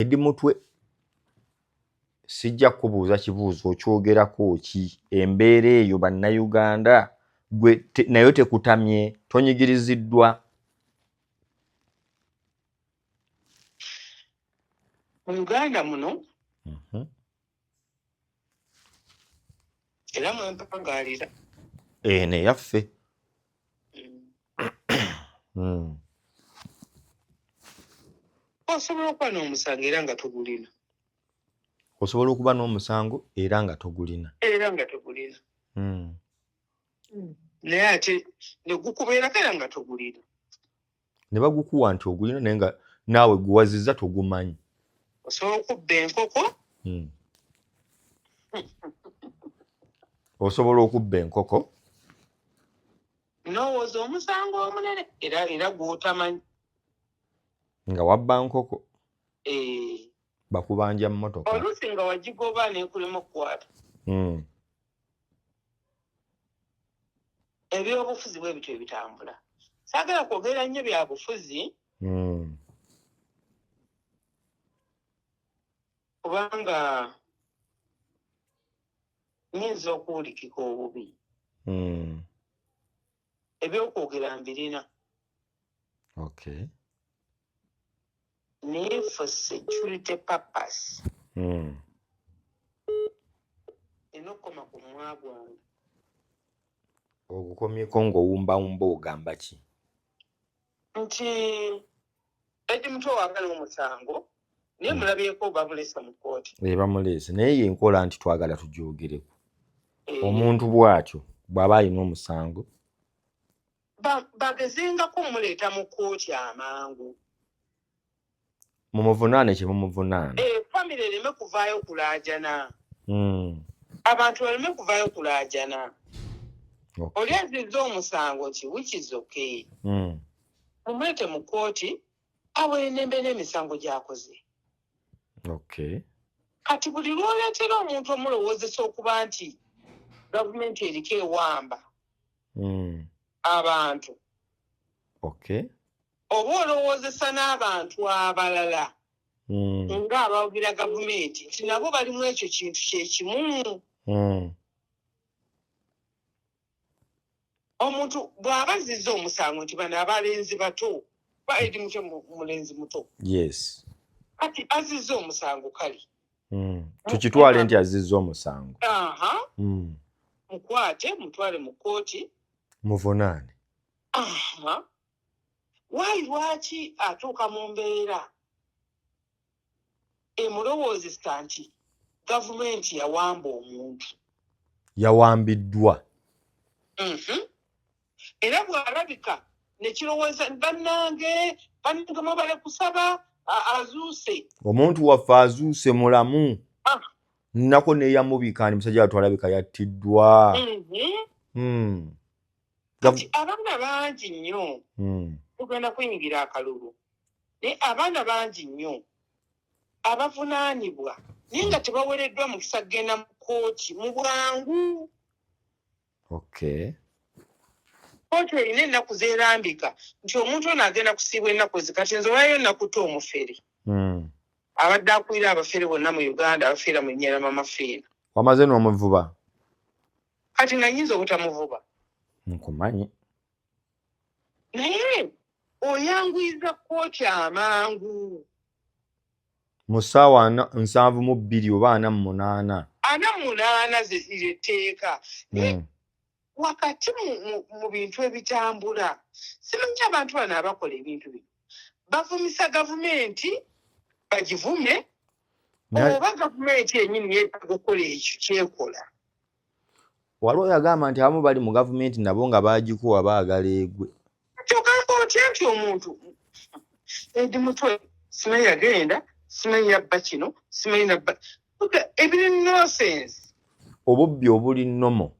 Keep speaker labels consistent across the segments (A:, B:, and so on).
A: Edi mutwe sijja kubuuza kibuuzo okyogerako ki embeera eyo bannayuganda gwe nayo tekutamye tonyigiriziddwa.
B: Mu Uganda muno era mwempangaalira
A: ne yaffe
B: osobola okuba n'omusango era nga togulina.
A: Osobola okuba n'omusango era nga togulina.
B: Naye ate ne gukubeerako era nga togulina.
A: Ne bagukuwa nti ogulina naye nga naawe guwazizza togumanyi.
B: Osobola okubba enkoko.
A: Osobola okubba enkoko.
B: N'owooza omusango omunene era gw'otamanyi.
A: Nga wabba nkoko. Bakubanja mmotoka.
B: Oluusi nga wagigoba n'ekulema okukwata. Ebyobufuzi bwe bityo ebitambula. Saagala kwogera nnyo bya bufuzi. Kubanga nyinza okuwulikika obubi. Ebyokwogera mbirina.
A: Okay.
B: Naye for security purpose. Enokoma ku mwa gwange.
A: Ogukomyeko ng'owumbawumba ogamba ki?
B: Nti edi mutwe waagala omusango naye mulabyeko babulesa mu kkooti.
A: Bamuleese naye yenkola nti twagala tugyogereko. Omuntu bw'atyo bw'aba alina omusango
B: bagezengako muleeta mu kkooti amangu.
A: Mumuvunaane kye mumuvunaana.
B: Famire ereme kuvaayo kulaajana. Abantu baleme kuvaayo kulaajana. Oli azizza omusango ki which is okay. Mumuleete mu kkooti abwe n'embeera emisango gy'akoze.
A: Okay.
B: Kati buli lw'oleetera omuntu omulowoozesa okuba nti gavumenti eriko ewamba abantu.
A: Okay.
B: Oba olowoozesa n'abantu abalala ng'abawagira gavumenti nti nabo balimu ekyo kintu kyekimu. Omuntu bw'aba azizza omusango nti bano abalenzi bato baedi mutyo mulenzi muto.
A: Yes.
B: Kati azizza omusango kale.
A: Tukitwale nti azizza omusango.
B: Mukwate mutwale mu kkooti.
A: Muvunaane.
B: Waayi lwaki atuuka mu mbeera emulowoozesa nti gavumenti yawamba omuntu.
A: Yawambiddwa.
B: Era bw'alabika ne kirowooza bannange mubale kusaba azuuse.
A: Omuntu waffe azuuse mulamu. Nako neeyamubika ni musajja twalabika yattiddwa.
B: Kati abaana bangi nnyo tugenda kuyingira akalulu naye abaana bangi nnyo abavunaanibwa naye nga tebawereddwa mukisa kugenda mu kkooti mu bwangu.
A: Okay.
B: Kkooti erina ennaku zeerambika nti omuntu ono agenda kusiibwa ennaku zikati nze olwayo ennaku to omufere. Abadde akulira abafere bonna mu Uganda abafiira mu nnyera mamafiina.
A: Wamaze n'omuvuba?
B: Kati nga nnyinza obutamuvuba.
A: Nkumanyi.
B: Naye oyanguyiza kkooti amangu.
A: Mu ssaawa 72 oba 48.
B: 48 z'etteeka. Wakati mu bintu ebitambula simanyi abantu bano abakola ebintu bino bavumisa gavumenti bagivume oba gavumenti yennyini yeetaaga okukola ekyo kyekola.
A: Waliwo yagamba nti abamu bali mu gavumenti nabo nga baagikuwa baagala egwe.
B: Kyogamba otya nti omuntu edi mutwe simanyi yagenda simanyi yabba kino simanyi nabba ebiri nonsense.
A: Obubbi obuli nnomo.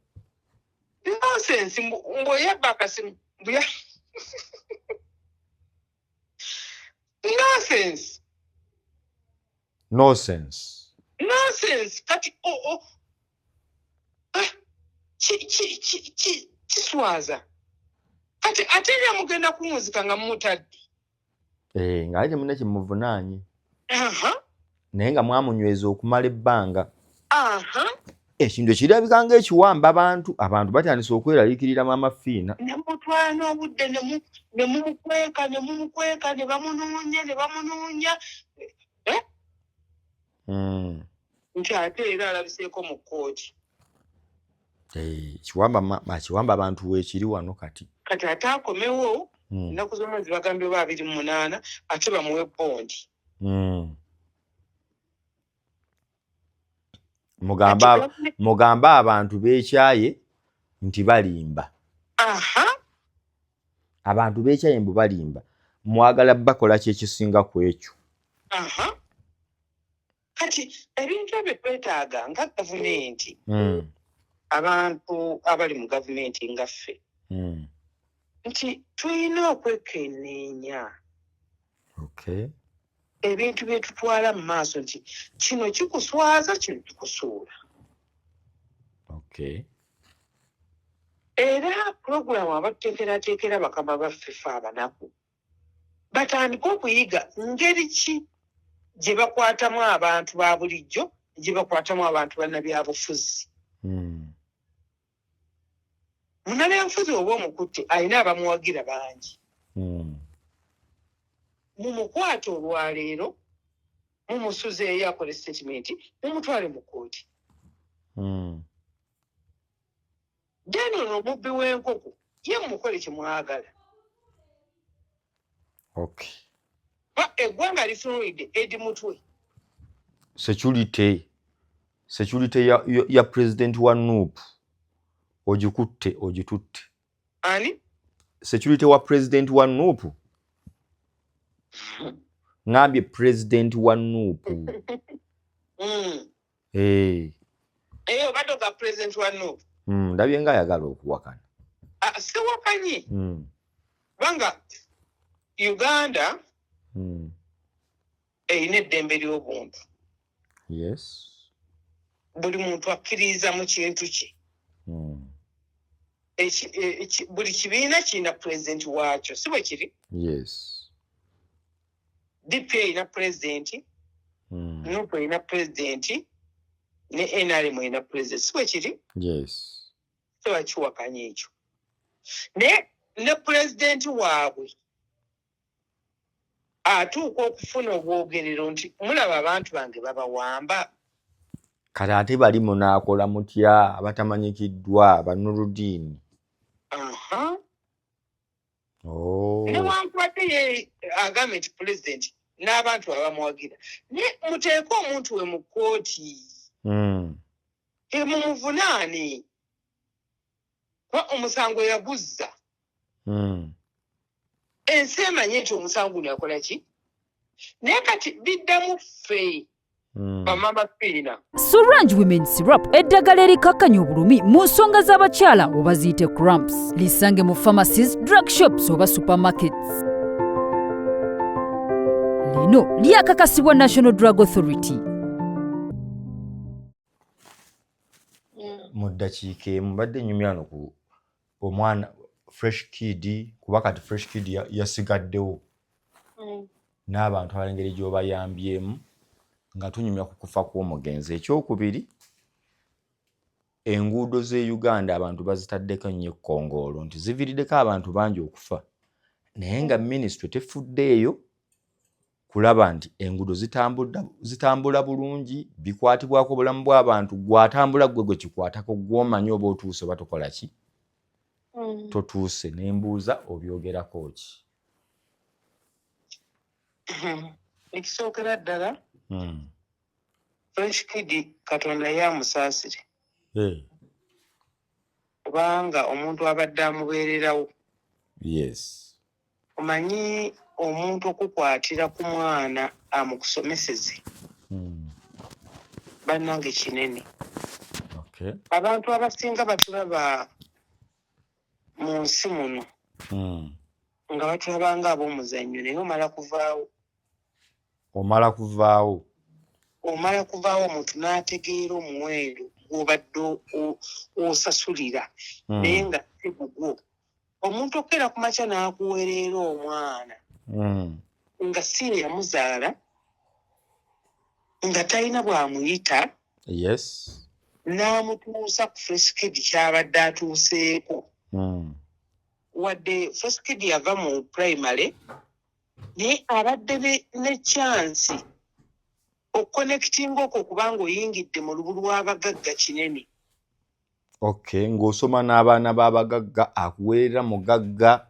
B: Nonsense mbweyabba akasimu nonsense kati kiswaza kati ate era mugenda kumuzika nga mumutadde
A: ng'ate munne kimuvunaanye. naye nga mwamunyweza okumala ebbanga. Ekintu ekirabika ng'ekiwamba abantu batandise okweraliikirira Maama Fiina.
B: Ne mutwala n'obudde ne mumukweka ne bamunoonya. Nti ate era alabiseeko mu kkooti.
A: Kiwamba abantu weekiri wano kati.
B: Kati ate akomewo ennaku z'omwezi bagambye oba 28 ate bamuwe bondi.
A: Mugambe abantu beekyaye nti balimba. Abantu beekyaye mbu balimba. Mwagala bakola ki ekisinga ku ekyo?
B: Kati ebintu ebyo twetaaga nga gavumenti. Abantu abali mu gavumenti nga ffe. Nti tulina okwekenneenya. Ebintu bye tutwala mu maaso nti kino kikuswaza kino kikusuula. Era pulogulaamu abatuteekerateekera bakama baffe fe abanaku batandika okuyiga ngeri ki gye bakwatamu abantu ba bulijjo, gye bakwatamu abantu bannabyabufuzi. Munnabyabufuzi oba omukutte alina abamuwagira bangi. Mumukwate olwaleero mumusuzeeyo akole statement mumutwale mu kkooti. Then ono omubbi w'enkoko ye mukole kye mwagala. Eggwanga lifunulidde Edi Mutwe.
A: Security ya president wa Nuupu ogitutte.
B: Ani?
A: Security wa president wa Nuupu. Ngambye president wa Nuupu.
B: Batoka president wa Nuupu.
A: Ndabye nga ayagala okuwakana.
B: Siwakanye. Banga Uganda eyina eddembe ly'obuntu. Buli muntu akkiriza mu kintu kye. Buli kibiina kirina president waakyo, si bwe kiri? DP erina president, Nuupu erina president, ne NRM erina president, si bwe kiri? Tebakiwakanya ekyo. Ne president waabwe atuuka okufuna obwogerero nti mulaba abantu bange babawamba.
A: Kati ate bali munaakola mutya abatamanyikiddwa Banuruddin.
B: Newankubadde ye agambye nti president n'abantu abamuwagira. Ne muteeke omuntu we mu kkooti. Mumuvunaane. Kuba omusango yaguzza. Ensi emanye nti omusango guno yakola ki? Naye kati biddamu ffe. Maama Fiina.
C: Sorange Women Syrup eddagala erikakkanya obulumi mu nsonga z'abakyala oba ziyite cramps. Lisange mu pharmacies, drug shops oba supermarkets. Lino lyakakasibwa National Drug Authority.
A: Mu ddakiika emu mbadde nnyumya ku omwana Fresh Kid, kuba kati Fresh Kid yasigaddewo. N'abantu abalengeri gy'obayambyemu nga tunyumya ku kufa kw'omugenzi. Ekyokubiri, enguudo z'e Uganda abantu bazitaddeko nnyo ekkongoolo nti ziviiriddeko abantu bangi okufa. Naye nga minisitule tefuddeeyo kulaba nti enguudo zitambula bulungi, bikwatibwako obulamu bw'abantu. Gw'atambula gwe kikwatako, gw'omanyi oba otuuse oba tokola ki? Totuuse. Nembuuza obyogerako ki?
B: Ekisookera ddala Fresh Kid Katonda yamusaasire. Kubanga omuntu abadde amubeererawo. Omanyi omuntu okukwatira ku mwana amukusomeseze. Bannange kinene. Abantu abasinga batulaba mu nsi muno nga batulaba nga ab'omuzannyo, naye omala kuvaawo omuntu n'ategeera omuwendo gw'obadde osasulira naye nga si gugwo. Omuntu okera ku makya n'akuweerera omwana nga si yamuzaala nga talina bw'amuyita
A: yes
B: n'amutuusa ku first kid ky'abadde atuuseeko wadde first kid yava mu primary naye abadde ne chance okuconnectinga okwo kubanga oyingidde mu lubu lw'abagagga kinene.
A: Okay, ng'osoma n'abaana b'abagagga akuweerera mugagga.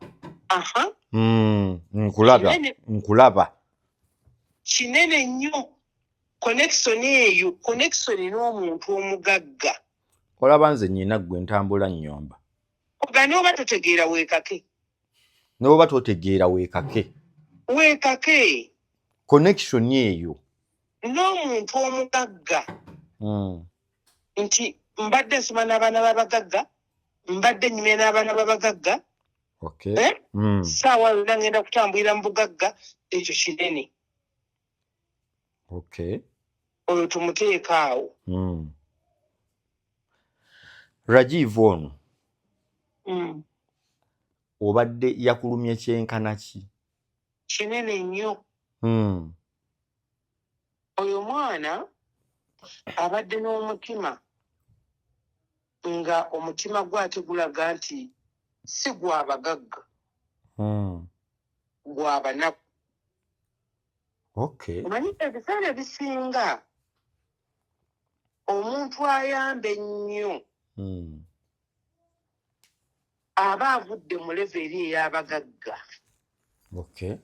B: Aha.
A: Nkulaba.
B: Kinene nnyo. Connection eyo, connection n'omuntu omugagga.
A: Olaba nze nnyina ggwe ntambula nnyomba.
B: Ogane oba totegeera weekake.
A: N'oba totegeera weekake.
B: Weekake.
A: Connection eyo.
B: N'omuntu omugagga. Nti mbadde nsoma n'abaana b'abagagga, mbadde nyumya n'abaana b'abagagga.
A: Okay.
B: Saawa yonna ngenda kutambulira mu bugagga, ekyo kinene.
A: Okay.
B: Oyo tumuteeka awo.
A: Rajiv ono. Obadde yakulumye kyenkana ki?
B: Kinene nnyo. Oyo mwana abadde n'omutima nga omutima gwe ate gulaga nti si gw'abagagga. Gw'abanaku.
A: Okay.
B: Omanyi ebiseera ebisinga omuntu ayamba ennyo aba avudde mu leveri ey'abagagga.
A: Okay.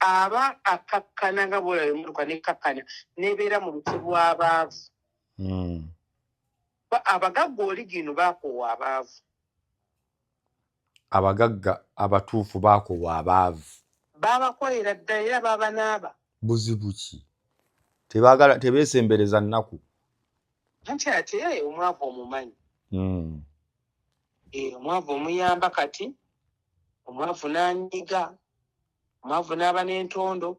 B: Aba akakkana nga bw'olaba emmotoka n'ekkakkana n'ebeera mu luti lw'abaavu. Abagagga oli gino baakoowa abaavu.
A: Abagagga abatuufu baakoowa abaavu.
B: Baabakolera ddala era baabanaaba.
A: Buzibu ki? Tebeesembereza nnaku.
B: Anti ate omwavu omumanyi. Omwavu omuyamba kati, omwavu n'anyiga, omwavu n'aba n'entondo,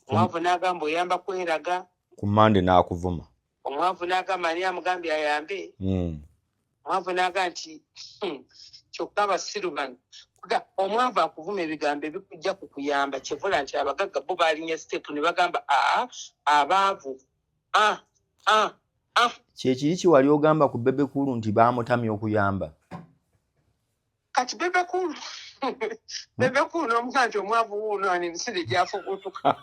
B: omwavu n'agamba oyamba kweraga.
A: Ku mmande n'akuvuma.
B: Omwavu n'agamba ani amugambye ayambe. Omwavu n'agamba nti kyokka abasiru bano. Omwavu akuvuma ebigambo ebikujja ku kuyamba kyevula nti abagagga bo baalinya step ne bagamba abaavu.
A: Kyekiri ki wali ogamba ku Bebe Cool nti baamutamya okuyamba?
B: Kati Bebe Cool. Bebe Cool n'omugaa nti omwavu wuuno ani emisinde gyafubutuka.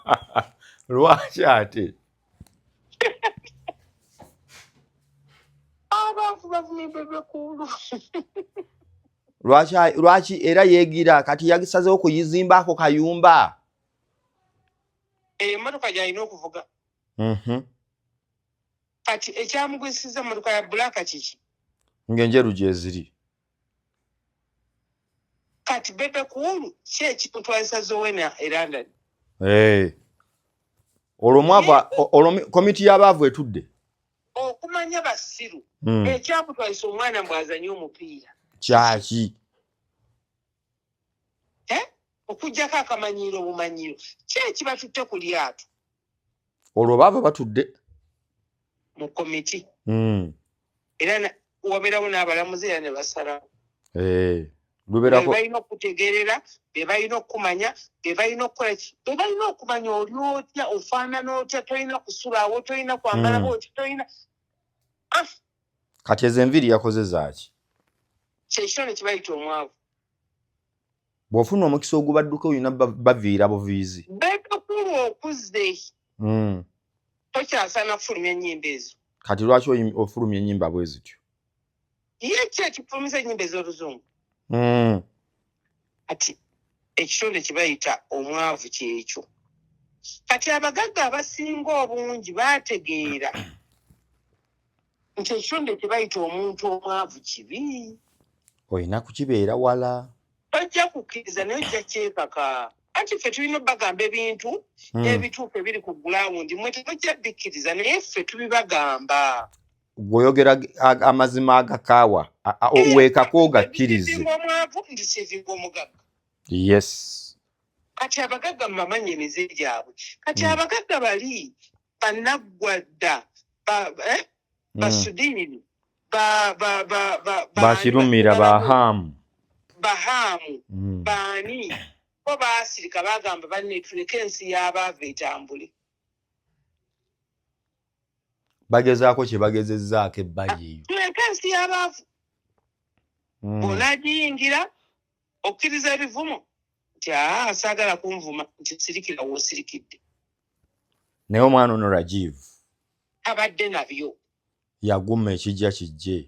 A: Lwaki ate?
B: Abaavu bavumye Bebe Cool.
A: Lwaki era yeegira kati yagisazeewo kuyizimba ako kayumba?
B: Emmotoka gy'alina okuvuga. Kati ekyamugwisizza emmotoka ya bbulaaka kiki?
A: Ng'enjeru gye ziri.
B: Kati Bebe Cool ki ekimutwalisa Zowena e London?
A: Olwo komiti y'abaavu etudde.
B: Okumanya basiru. Ekyamutwalisa omwana bw'azanye omupiira.
A: Kyaki?
B: Okuggyako akamanyiiro obumanyiiro. Ki ekibatutte ku lyato?
A: Olwo baava batudde
B: mu komiti. Era wabeerawo n'abalamuzi era ne basalawo. Be balina okutegeerera, be balina okumanya, be balina okukola ki? Be balina okumanya oli otya, ofaanana otya, tolina kusulaawo, tolina kwambala bw'oti, tolina.
A: Kati ezo enviiri yakoze zaaki?
B: Kyekyo ne kibayita omwavu.
A: Bw'ofuna omukisa ogubadduka olina baviira buviizi.
B: Bebe Cool okuzze. Tokyasaana kufulumya ennyimba ezo.
A: Kati lwaki ofulumya ennyimba bwe zityo?
B: Ye ki ekifulumisa ennyimba ez'oluzungu? Kati ekitonde kibayita omwavu kyekyo. Kati abagagga abasinga obungi baategeera nti ekitonde kibayita omuntu omwavu kibi.
A: Olina kukibeera wala.
B: Tojja kukkiriza naye ojja kyekaka. Anti ffe tulina obbagamba ebintu ebituufu ebiri ku gulawundi mwe tojja bikkiriza naye ffe tubibagamba.
A: Gw'oyogera amazima agakaawa weekako ogakkirize.
B: Ndisinga omwavu ndisinga omugagga.
A: Yes.
B: Kati abagagga mumamanya emize gyabwe. Kati abagagga bali bannaggwadda basudini
A: bakirumira bahaamu
B: baani bo baasirika bagamba banne tuleke ensi y'abaavu etambule.
A: bagezaako kye bagezezzaako ebbali eyo.
B: Tuleke ensi y'abaavu. Bw'onaagiyingira okkiriza ebivumo nti saagala kunvuma nti sirikira w'osirikidde.
A: Naye omwana ono Rajiv
B: abadde nabyo.
A: Yaguma ekijja kijje.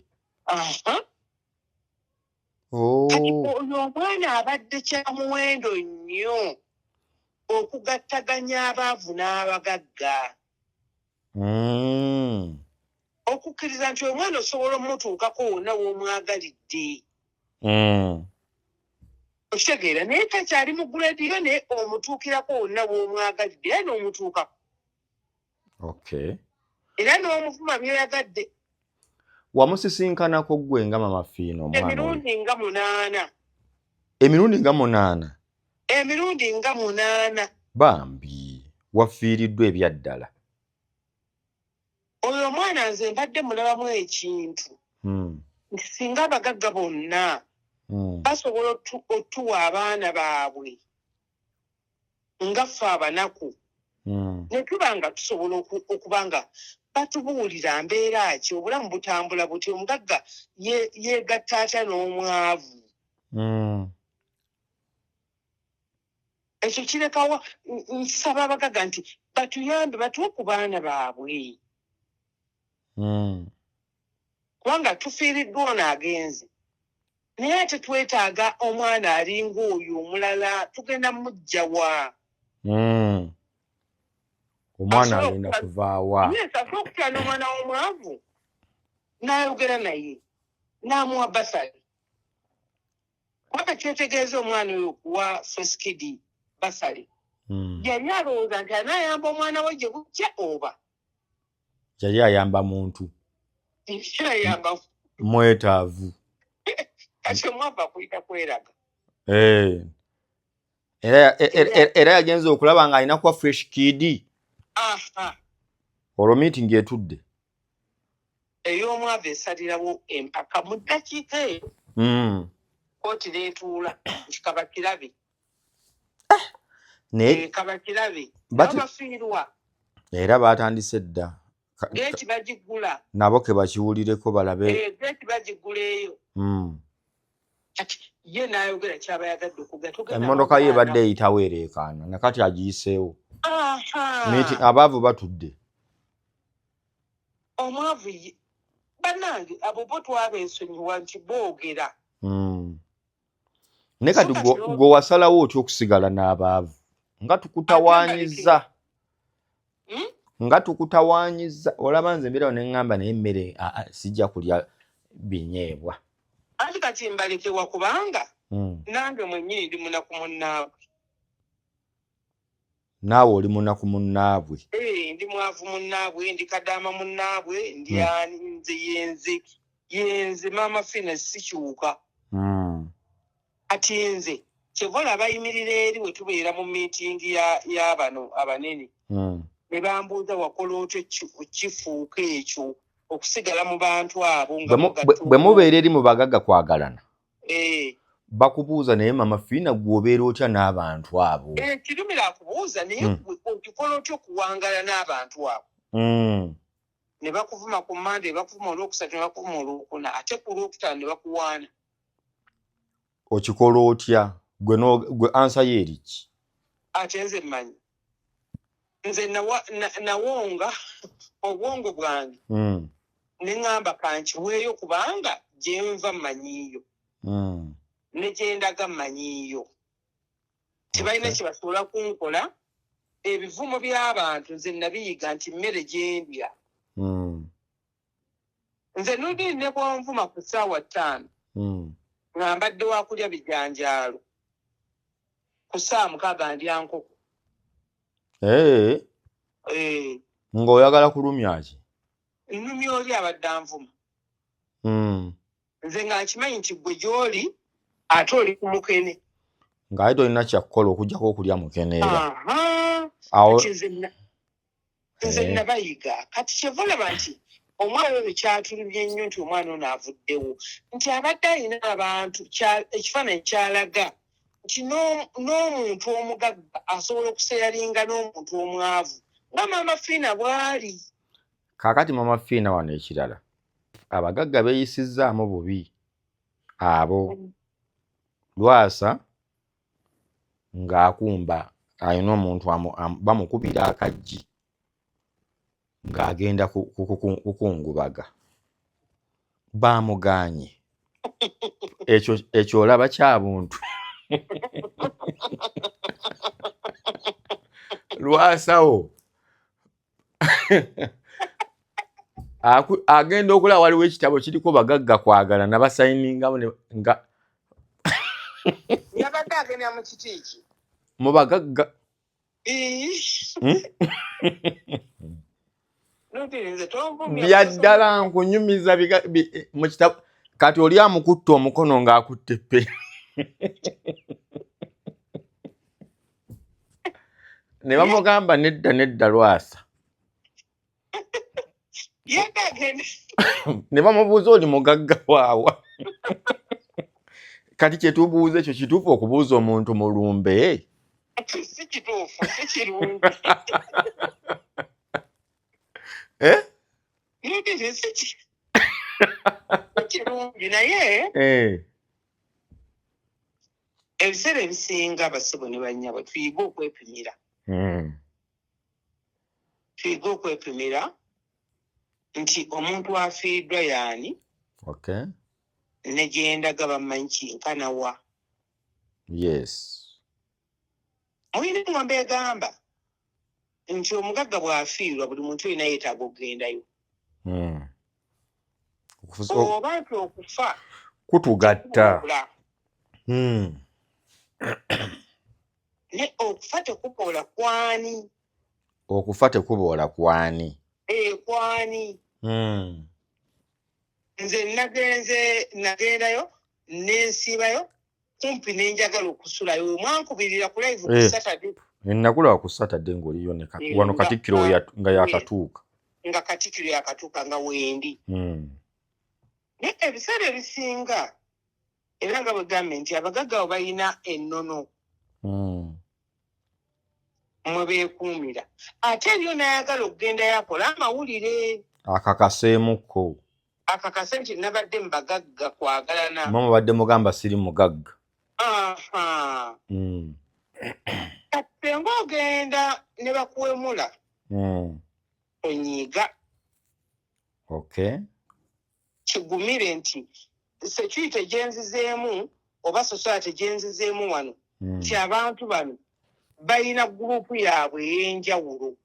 B: Kati oyo omwana abadde kya muwendo nnyo okugattaganya abaavu n'abagagga. Okukkiriza nti omwana osobola omutuukako wonna w'omwagalidde. Okitegeera naye takyali mu grade yo naye omutuukirako wonna w'omwagalidde era n'omutuukako. Era n'omuvuma by'oyagadde.
A: Wamusisinkanako ggwe nga Mama Fiina omwana
B: emirundi nga 8.
A: Emirundi nga 8.
B: 8.
A: Bambi wafiiriddwa ebyaddala.
B: Oyo omwana nze mbadde mulabamu ekintu nti singa abagagga bonna basobola otuwa abaana baabwe nga ffe abanaku ne tuba nga tusobola okuba nga batubuulira mbeera ki obulamu butambula buti omugagga yeegatta atya n'omwavu. Ekyo kirekawo nsaba abagagga nti batuyambe batuwe ku baana baabwe. Kubanga tufiiriddwa ono agenze naye ate twetaaga omwana alinga oyo omulala tugenda mujja wa.
A: Omwana agenda kuvaawa.
B: Asobola okutyana omwana w'omwavu n'ayogera naye n'amuwa basali. Kubanga kyetegeeza omwana oyo okuwa first kid basali yali alowooza nti anaayamba omwana we gye bujja oba
A: yali ayamba muntu mwetaavu.
B: Kati omwavu akuyita kweraga.
A: Era yagenza okulaba nga alina kuwa fresh kid. Olwo meeting etudde.
B: Ey'omwavu esalirawo empaka mu ddakiika eyo. Kooti n'etuula nti kabakirabe. Kabakirabe bafiirwa.
A: Era baatandise dda.
B: Geeti bagiggula.
A: Nabo ke bakiwulireko balabe.
B: Geeti bagiggula eyo. Kati ye n'ayogera kyaba yagadde okuga.
A: Emmotoka ye badde eyitawo ereekaana nakati agiyiseewo. Abaavu batudde.
B: Omwavu bannange abo bo twabeesonyiwa nti boogera.
A: Ne kati gwe wasalawo otya okusigala n'abaavu nga tukutawaanyiza. Nga tukutawaanyiza olaba nze mbirawo ne ŋŋamba naye emmere sijja kulya binyeebwa.
B: Ati kati mbalekewa kubanga nange mwennyini ndi munaku munnaabwe.
A: Naawe oli munaku munnaabwe.
B: Ndi mwavu munnaabwe, ndi kadaama munnaabwe, ndi nze yenze Mama Fiina sikyuka. Ati nze kyevola abayimirira eri we tubeera mu miitingi y'abano abanene. Ne bambuuza wakola otya kifuuka ekyo okusigala mu bantu abo
A: bwe mubeera eri mu bagagga kwagalana. Bakubuuza naye Mama Fiina gw'obeera otya n'abantu abo.
B: Kirumira akubuuza naye okikola otya okuwangala n'abantu abo. Ne bakuvuma ku Mande, ne bakuvuma olwokusatu, ne bakuvuma olwokuna, ate ku lwokutaano ne bakuwaana.
A: Okikola otya? Gwe ansa ye eri ki?
B: Ate nze mmanyi. Nze nawonga obwongo bwange. Ne ŋŋamba kankiweeyo kubanga gye nva mmanyiiyo. Ne gye ndaga mmanyiiyo. Tebalina kye basobola kunkola. Ebivumo by'abantu nze nabiyiga nti mmere gye ndya. Nze nudi ne bwonvuma ku ssaawa 5. Nga mbadde wa kulya bijanjaalo. Ku ssaawa 6 ndya nkoko.
A: Ng'oyagala kulumya ki?
B: Nnumya oli abadde anvuma. Nze nga nkimanyi nti gwe gy'oli ate oli ku mukene.
A: Ng'ate tolina kyakukola okuggyako okulya mukene era.
B: Nze nabayiga kati kyevalaba nti omwana oyo kyatulumye nnyo nti omwana ono avuddewo nti abadde alina abantu ekifaananyi kyalaga nti n'omuntu omugagga asobola okuseeralinga n'omuntu omwavu nga Mama Fiina bw'ali.
A: Kaakati mama Fiina wano ekirala abagagga beeyisizaamu bubi abo. Lwasa ng'akumba alina omuntu bamukubira akaggi ng'agenda kukungubaga, baamugaanye. Ekyo olaba kya buntu. Lwasawo agenda okulaba waliwo ekitabo kiriko bagagga kwagala nabasayiningamu nga
B: yabadde agenda mu kitiiki
A: mu bagagga. Byaddala nkunyumiza mu kitabo. Kati oli amukutta omukono ng'akutte pe. Ne bamugamba nedda Lwasa. Ne bamubuuza oli mugagga waawa. Kati kyetubuuza ekyo kituufu okubuuza omuntu mulumbe?
B: Si kituufu, si kirungi. Si kirungi naye ebiseera ebisinga basibo ne bannyabo tuyige okwepimira. Tuyige okwepimira nti omuntu afiiriddwa yaani.
A: Okay.
B: Negenda gabamanyi kinkana wa.
A: Yes.
B: Mulina ngombe egamba nti omugagga bw'afiirwa buli muntu yenna yeetaaga okugendayo. Oba nti okufa
A: kutugatta.
B: Ne okufa tekuboola kwani.
A: Okufa tekuboola kwani.
B: Kwani. Nze nagendayo nensiibayo kumpi nenjagala okusulayo. Mwankubirira ku live ku Saturday. Nakulaba
A: ku Saturday ng'oliyo wano Katikkiro nga yakatuuka.
B: Nga Katikkiro yakatuuka nga wendi. Naye ebiseera ebisinga era nga bwe gambe nti abagagga abo balina ennono mwe beekuumira. Ate eriyo n'ayagala okugendayo akola amawulire.
A: Akakaseemukko.
B: Akakase nti nabadde mu bagagga kwagalana.
A: Mama badde mugamba siri mugagga.
B: Kati senga ogenda ne bakuwemula onyiiga.
A: Okay.
B: Kigumire nti security gyenzizeemu oba society gyenzizeemu wano nti abantu bano balina gurupu yaabwe ey'enjawulo.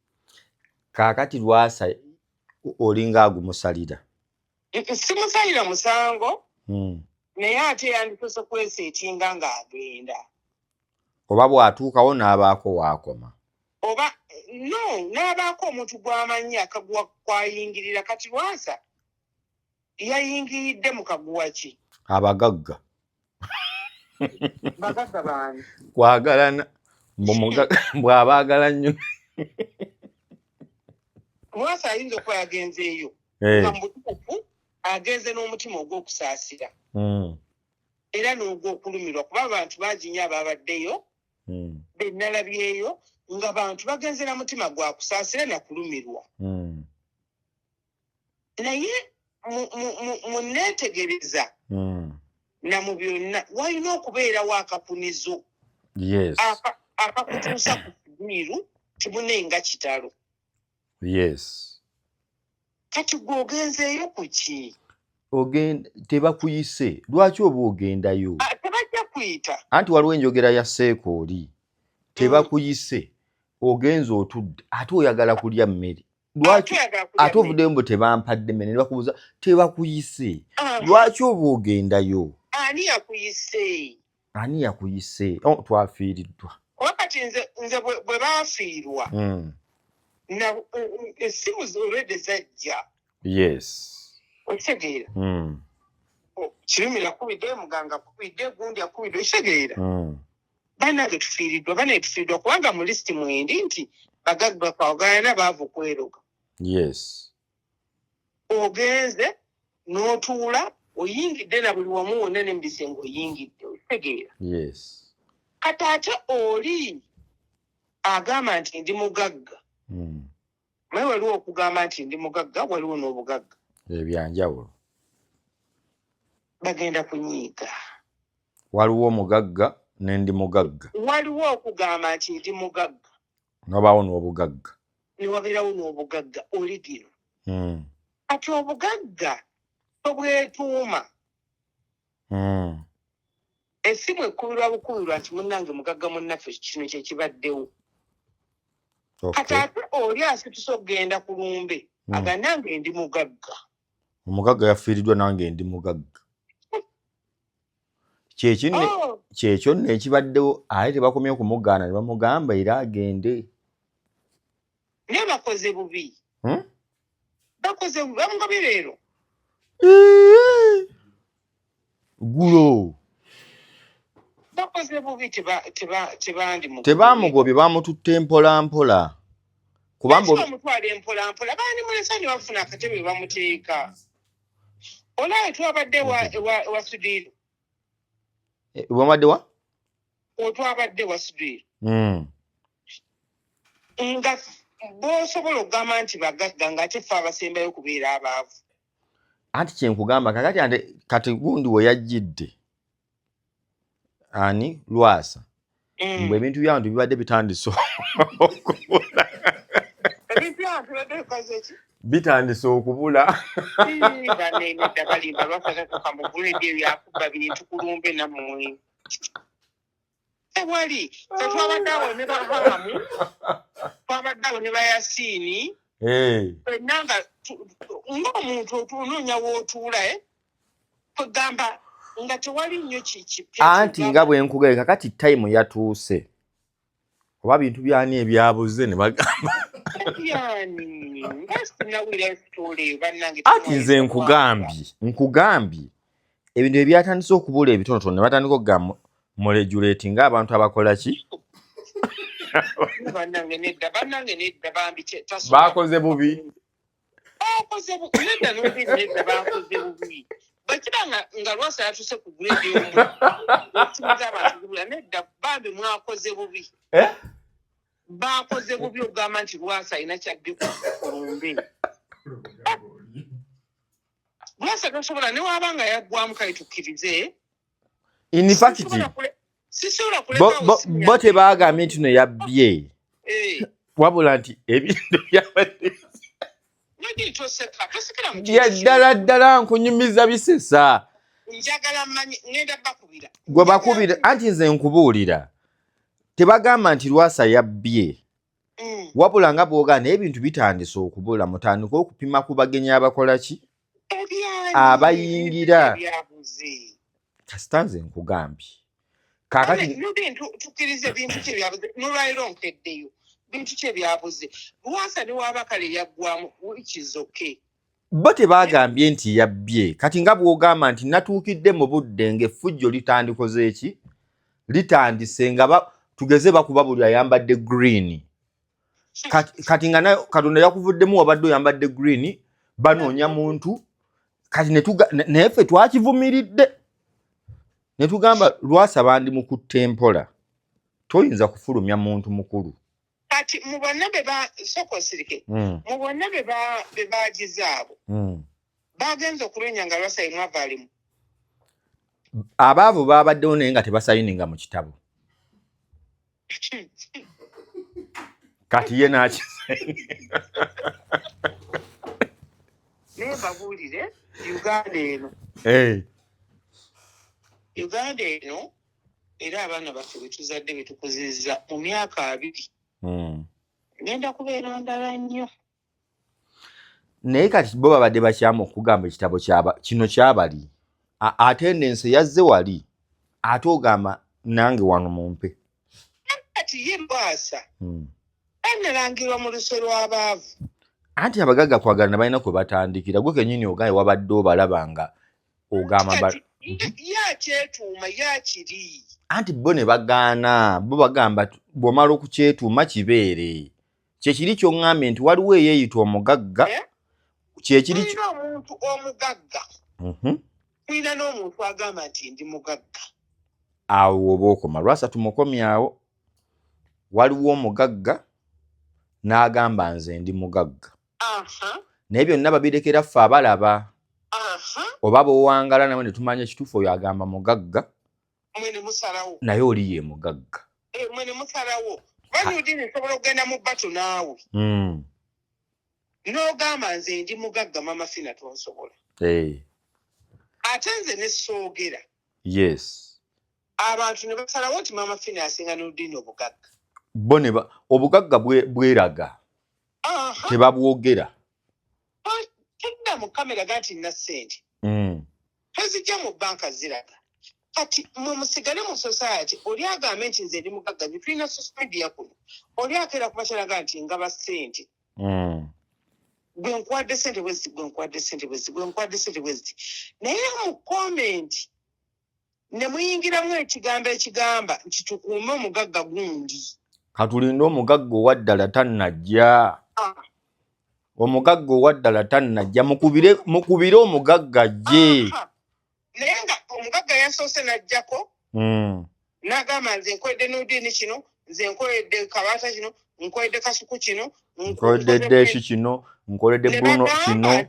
A: Kaakati Lwasa olinga agumusalira.
B: Simusalira musango naye ate yandituse kweseetinga ng'agenda.
A: Oba bw'atuukawo n'abaako waakoma.
B: Oba no n'abaako omuntu gw'amanyi akaguwa kwayingirira. Kati Lwasa yayingiridde mu kaguwa ki?
A: Abagagga.
B: Bagagga baani?
A: Kwagalana bw'abaagala nnyo.
B: Lwasa ayinza okuba yagenzeeyo nga mutukufu agenze n'omutima ogw'okusaasira era n'ogw'okulumirwa kuba abantu bangi nnyo ababaddeyo be nalabyeyo ng'abantu bagenze na mutima gwa kusaasira na kulumirwa. Naye mu neetegereza na mu byonna walina okubeerawo akapunizo akakutuusa ku kibiiru kibune nga kitalo.
A: Yes.
B: Kati gw'ogenzeeyo ku ki?
A: Tebakuyise. Lwaki oba ogendayo?
B: Tebajja kuyita.
A: Anti waliwo enjogera ya Seekooli. Tebakuyise. Ogenze otudde. Ate oyagala kulya mmere. Lwaki ate ovuddeyo mbu tebampadde mmere ne bakubuuza tebakuyise. Lwaki oba ogendayo?
B: Ani yakuyise?
A: Ani yakuyise? Twafiiriddwa.
B: Wakati nze bwe baafiirwa essimu z'olwedde zajja.
A: Yes.
B: Okitegeera? Kirumi yakubidde, muganga akubidde, gundi akubidde, okitegeera? Bannange tufiiriddwa kubanga mu lisiti mwendi nti bagagga kwawagala baavu kweroga.
A: Yes.
B: Ogenze n'otuula oyingidde na buli wamu wonna n'embise ng'oyingidde, okitegeera?
A: Yes.
B: Kati ate oli agamba nti ndi mugagga Mwe waliwo okugamba nti ndi mugagga, waliwo n'obugagga.
A: Ebyanjawulo.
B: Bagenda kunyiiga.
A: Waliwo omugagga n'endi mugagga.
B: Waliwo okugamba nti ndi mugagga.
A: N'obaawo n'obugagga.
B: Ne wabeerawo n'obugagga oligiro. Ati obugagga tobwetuuma. Essimu ekkubirwa bukubirwa nti munnange mugagga munnaffe kino kye kibaddewo. Kati ate oli asituse okugenda ku lumbe aganange ndi mugagga.
A: Omugagga yafiiriddwa nange ndi mugagga. Kyekyo nno ekibaddewo ate tebakomye okumugaana ne bamugamba era agende.
B: Naye bakoze bubi. Bakoze bubi bamugobye leero.
A: Gulo.
B: Bakoze bubi tebandi mugobye.
A: Tebamugobye bamututte mpola mpola. Kubanga
B: bamutwala empola mpola baani mulesa ne bafuna akatebe bamuteeka. Olaawe twabadde wa Sudiiro.
A: Bw'omadde wa?
B: Otwabadde wa Sudiiro. Nga bw'osobola okugamba nti bagagga ng'ate ffe abasembayo kubeera abaavu.
A: Anti kyenkugamba kakati kati gundi we yajjidde. Ani Lwasa. Mbwe ebintu by'abantu bibadde bitandise okubula.
B: Ebintu by'abantu bibadde bikoze ki?
A: Bitandise okubula.
B: Baneenedda balimba lwasa tukamugula ebyo byakuba bintu kulumbe nammwe. Tewali twabadde awo ne Bahamu, twabadde awo ne Bayasiini. Nanga ng'omuntu otunoonya w'otuula tugamba nga tewali nnyo kipya.
A: Anti nga bwe nkugamba kakati time yatuuse. Oba bintu byani ebyabuze ne bagamba. Ati nze nkugambye ebintu ebyatandise okubula ebitonotono ne batandika okugamba muregulate ng'abantu abakola ki? Bakoze bubi.
B: Bakiranga nga Lwasa yatuse ku grade y'omu. Okimuza abantu kubula nedda bambi mwakoze bubi. Bakoze bubi okugamba nti Lwasa alina kyadde ku lumbe. Lwasa tosobola ne waba nga yaggwamu kale tukkirize.
A: In fact
B: sisobola kuleka
A: bo tebaagambye nti no yabbye. Wabula nti ebintu byabadde ddala nkunyumiza bisesa.
B: Njagala mmanyi ngenda bakubira.
A: Gwe bakubira anti nze nkubuulira. Tebagamba nti Lwasa yabbye. Wabula nga bw'ogaana ebintu bitandise okubula mutandika okupima ku bagenyi abakola ki? Abayingira. Kasita nze nkugambye. Kakati
B: tukkirize bintu kye byabuze n'olwaliro nkeddeyo. Bintu kye byabuze. Lwasa ne waba kale yaggwamu wikizoke.
A: Bo tebagambye nti yabbye. Kati nga bw'ogamba nti natuukidde mu budde ng'effujjo litandikoze eki? Litandise nga tugeze bakuba buli ayambadde green. Kati nga Katonda yakuvuddemu wabadde oyambadde green banoonya muntu. Kati naye ffe twakivumiridde. Ne tugamba Lwasa bandi mukutte mpola. Toyinza kufulumya muntu mukulu.
B: Kati mu bonna sokosirike. Mu bonna be baagize abo. Bagenze okulwenya nga Lwasa ye mwava alimu.
A: Abaavu baabaddewo naye nga tebasayininga mu kitabo. Kati ye n'akisayininga.
B: Naye babuulire Uganda eno. Uganda eno era abaana baffe betuzadde betukuzizza mu myaka 2. Ngenda kubeera ndala nnyo.
A: Naye kati bo babadde bakyamu okugamba ekitabo kino kyabali. Attendance yazze wali. Ate ogamba nange wano mumpe.
B: Kati ye Lwasa. Analangirwa mu luso lw'abaavu.
A: Anti abagagga kwagala balina kwe batandikira. Gwe kennyini ogaye wabadde obalabanga ogamba
B: yakyetuuma yakiri.
A: Anti bo ne bagaana. Bo bagamba bw'omala okukyetuuma kibeere. Kyekiri ky'oŋŋambye nti waliwo eyeeyita omugagga. Kyekiri
B: omuntu omugagga. Tulina n'omuntu agamba nti ndi mugagga.
A: Awo oba okoma. Lwasa tumukomyawo. Waliwo omugagga n'agamba nze ndi mugagga. Naye byonna babirekera ffe abalaba. Oba bw'owangala nawe ne tumanya ekituufu oyo agamba mugagga.
B: Mwene musalawo.
A: Naye oli ye mugagga.
B: Mwene musalawo. Banyudini nsobola okugenda mu bbato naawe. N'ogamba nze ndi mugagga Mama Fina tonsobola. Ate nze ne soogera.
A: Yes.
B: Abantu ne basalawo nti Mama Fina asinga n'oludini obugagga.
A: Bo ne obugagga bweraga. Tebabwogera.
B: Tedda mu kamera gati nna ssente. Tozijja mu banka ziraga. Kati musigale mu society oli agambe nti nze ndi mugagga tulina social media kuno. Oli akeera kubakiraga nti ngaba ssente. Gwe nkwadde ssente bwezi, gwe nkwadde ssente bwezi, gwe nkwadde ssente bwezi. Naye mu comment ne muyingiramu ekigambo ekigamba nti tukuume omugagga gundi.
A: Katulinde omugagga owaddala tannajja. Omugagga owaddala tannajja mukubire omugagga gye.
B: Naye nga omugagga yasoose n'ajjako n'agamba nze nkoledde n'udini kino, nze nkoledde kabaata kino, nkoledde kasuku kino,
A: nkoledde deeshi kino, nkoledde bruno kino.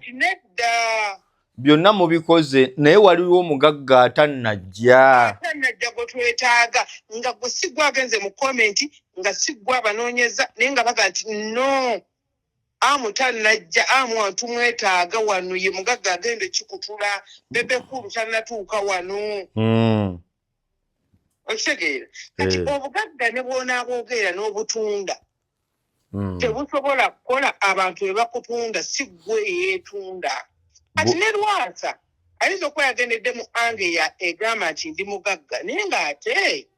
A: Byonna mubikoze naye waliwo omugagga atannajja.
B: Gwe twetaaga nga gwe si gwe agenze mu komenti nga si gwe abanoonyeza naye nga baga nti no tannajja wantu mwetaaga wano ye mugagga agenda ekikutula bebekulu tannatuuka wano. Okitegeera kati obugagga ne bw'onaabwogera n'obutunda tebusobola kukola abantu be bakutunda si gwe yeetunda. Kati ne Lwasa ayinza okuba yagendedde mu ange egamba nti ndi mugagga naye ng'ate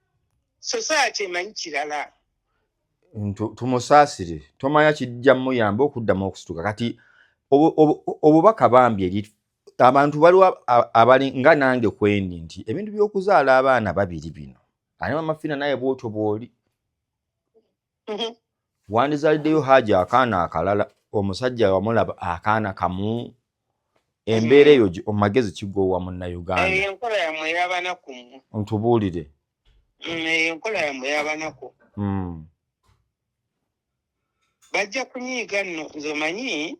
B: society emanyi kirala.
A: Tumusaasire tomanya kijja muyamba okuddamu okusituka. Kati obubaka bambi eri abantu baliwo abali nga nange kwendi nti ebintu by'okuzaala abaana babiri bino ani Mama Fina naye bw'otyo bw'oli. Wandizaaliddeyo Haji akaana akalala omusajja wamulaba akaana kamu. Embeera eyo omagezi kigoowa Munnayuganda.
B: Enkola yammwe ey'abanaku.
A: Ntubuulire.
B: Enkola yammwe ey'abanaku. Bajja kunyiiga nno nze omanyi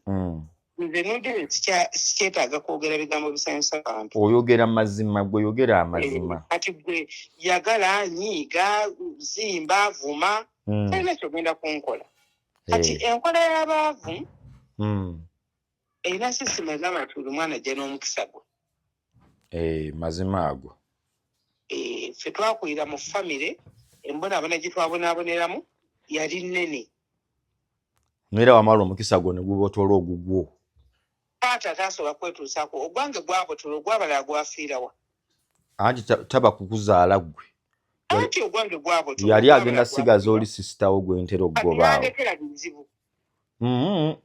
B: nze n'udde sikyetaaga kwogera bigambo bisanyusa abantu.
A: Oyogera mazima, gwe yogera amazima.
B: Kati gwe yagala nyiiga zimba vuma talina kyogenda kunkola. Kati enkola y'abaavu erina sisima egamba nti buli mwana ajja n'omukisa gwe.
A: Mazima ago.
B: Ffe twakulira mu famire embonaabona gye twabonaaboneramu yali nnene.
A: Nera wamala omukisa gwo ne gubotola ogugwo.
B: Taata taasobola kwetuusaako ogwange gwabotola ogw'abalala gwafiirawa.
A: Anti taba kukuzaala gwe.
B: Anti ogwange gwabotola.
A: Yali agenda sigaza oli sisitawo gwe ntera okugobaawo.
B: Yandekera bizibu.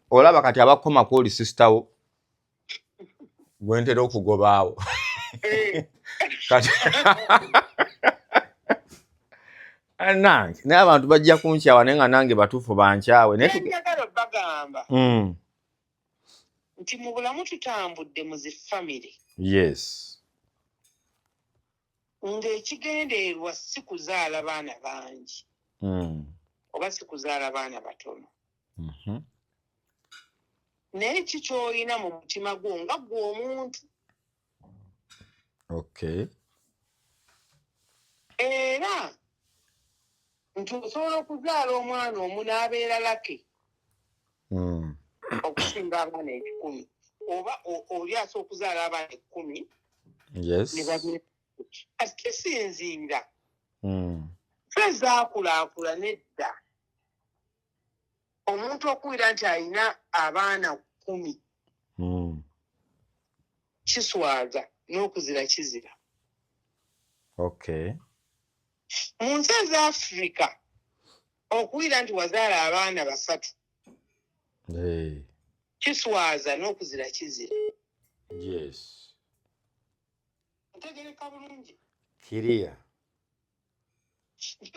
A: Olaba kati abakomako oli sisitawo gwe ntera okugobaawo. Kati nange naye abantu bajja kunkyawa naye nga nange batuufu bankyawe.
B: Njagala bagamba nti mu bulamu tutambudde mu zifamire.
A: Yes.
B: Ng'ekigendeerwa si kuzaala baana bangi oba si kuzaala baana batono. Naye kikyoyina mu mutima gwo nga gwe omuntu. Era nti osobola okuzaala omwana omu n'abeera lake okusinga abaana 10 oba oli asooka okuzaala abaana 10 kati kisinziira ffe zaakulaakula nedda omuntu okuwira nti alina abaana 10 kiswaza n'okuzira kizira. Mu nsi eza Africa okuwira nti wazaala abaana 3 kiswaza n'okuzira kizira. Ntegereka bulungi.
A: Kiriya.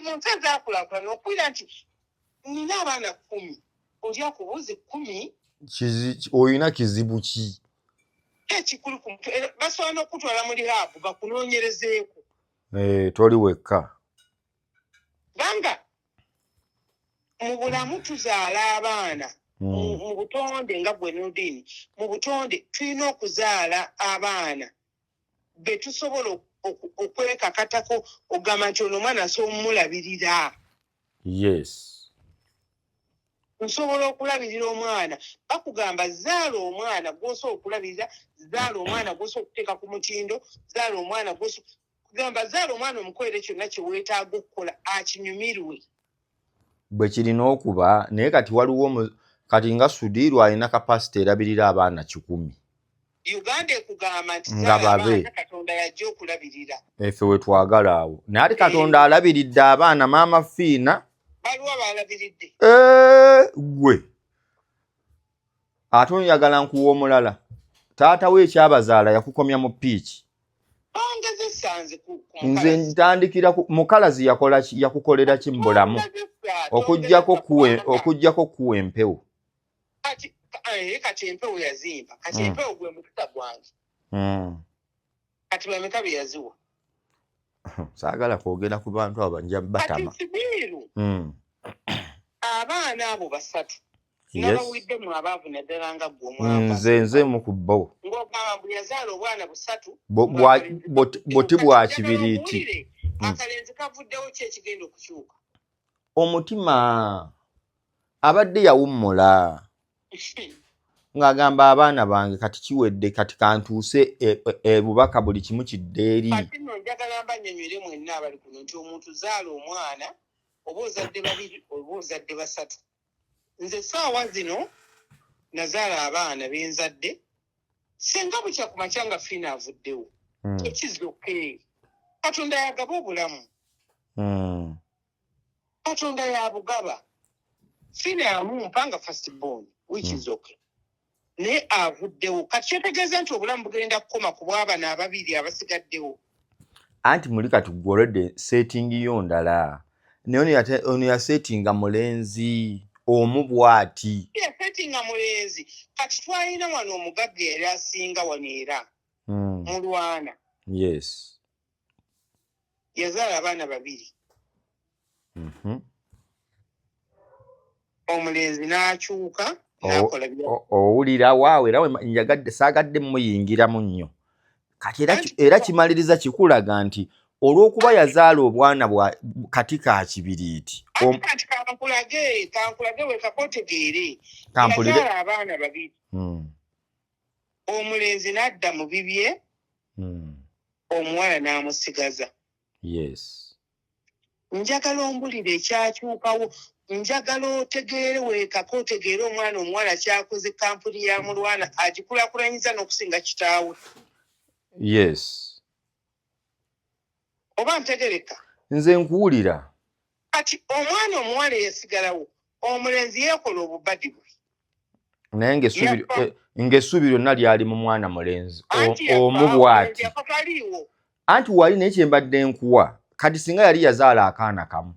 B: Mu nsi ezaakulaakulana okuwira nti nina abaana 10 olya ku buzi 10
A: oyina kizibu ki?
B: Ekikulu ku mutwe basobola n'okutwala mu rehab bakunoonyerezeeko.
A: Toli wekka.
B: Banga mu bulamu tuzaala abaana mu butonde nga gwe Nudini, mu butonde tulina okuzaala abaana be tusobola okwekakatako ogamba nti ono omwana somulabirira.
A: Yes.
B: Nsobola okulabirira omwana. Bakugamba zaala omwana gw'osobola okulabirira, zaala omwana gw'osobola okuteeka ku mutindo, zaala omwana kugamba zaala omwana omukolere kyonna kye weetaaga okukola akinyumirwe.
A: Bwe kirina okuba naye kati waliwo kati nga Sudiru alina kapasite erabirira abaana 100.
B: Uganda ekugamba nti
A: nga babe
B: Katonda yajja okulabirira.
A: Efe we twagala awo. Naye ati Katonda alabiridde abaana maama Fiina.
B: Baliwo abalabiridde.
A: Gwe. Ate oyagala nkuwa omulala. Taata we ekyabazaala yakukomya mu piiki.
B: Ongeze sanze ku
A: nze ntandikira mukalazi yakukolera ki mu bulamu okuggyako kuwa empewo.
B: Kati empewo yazimba. Kati empewo gwe mukita gwange. Kati bameka bye yaziwa.
A: Saagala kwogera ku bantu abo banja batama.
B: Kati Sibiru. Abaana abo 3. N'abawiddemu abaavu naddala nga gwe omwamba.
A: Nze mu kubbo.
B: Ng'ogamba mbu yazaala obwana 3.
A: Boti bwa kibiriiti.
B: Akalenzi kavuddewo ki ekigenda okukyuka?
A: Omutima abadde yawummula. Ng'agamba abaana bange kati kiwedde kati kantuuse bubaka buli kimu kidde eri.
B: Kati nno njagala mbannyonnyole mwenna abali kuno nti omuntu zaala omwana oba ozadde 2 oba ozadde 3. Nze saawa zino nazaala abaana benzadde senga bukya ku makya nga Fiina avuddewo. Ekizoke Katonda yagaba obulamu. Katonda yabugaba. Fiina yamumpa nga first born which is okay. Ne avuddewo kati kyetegeeza nti obulamu bugenda kukoma ku bw'abana 2 abasigaddewo.
A: Anti muli kati gwolodde setting yo ndala. Naye ono yasetinga mulenzi omu bw'ati.
B: Yasetinga mulenzi. Kati twalina wano omugagga era asinga wano era. Mulwana.
A: Yes.
B: Yazaala abaana 2. Omulenzi n'akyuka n'akola
A: owulira waawe era njagadde saagadde muyingiramu nnyo. Kati era kimaliriza kikulaga nti olw'okuba yazaala obwana bwa kati ka kibiriiti.
B: Kati kankulage wekakotegeere. Yazaala abaana 2. Omulenzi n'adda mu bibye. Omuwala n'amusigaza.
A: Yes.
B: Njagala ombulire ekyakyukawo. Njagala otegeere weekako otegeere omwana omuwala kyakoze kampuni ya Mulwana agikulakulanyiza n'okusinga kitaawe.
A: Yes.
B: Oba ntegereka.
A: Nze nkuwulira.
B: Kati omwana omuwala yasigalawo. Omulenzi yeekola obubadi bwe.
A: Naye ng'essuubi lyonna lyali mu mwana mulenzi. Omu bw'ati. Anti wali naye kye mbadde nkuwa. Kati singa yali yazaala akaana kamu.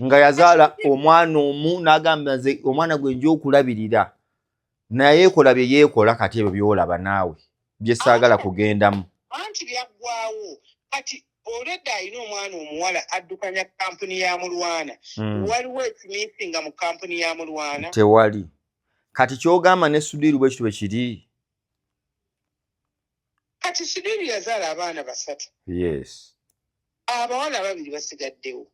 A: Nga yazaala omwana omu n'agamba nze omwana gwe nja okulabirira. Naye yeekola bye yeekola kati ebyo by'olaba naawe. Bye saagala kugendamu.
B: Anti byaggwaawo. Kati olwedda alina omwana omuwala addukanya kampuni ya Mulwana. Waliwo ekimiisinga mu kampuni ya Mulwana?
A: Tewali. Kati ky'ogamba ne Sudiru bwe kityo bwe kiri.
B: Kati Sudiru yazaala abaana 3.
A: Yes.
B: Abawala 2 basigaddewo.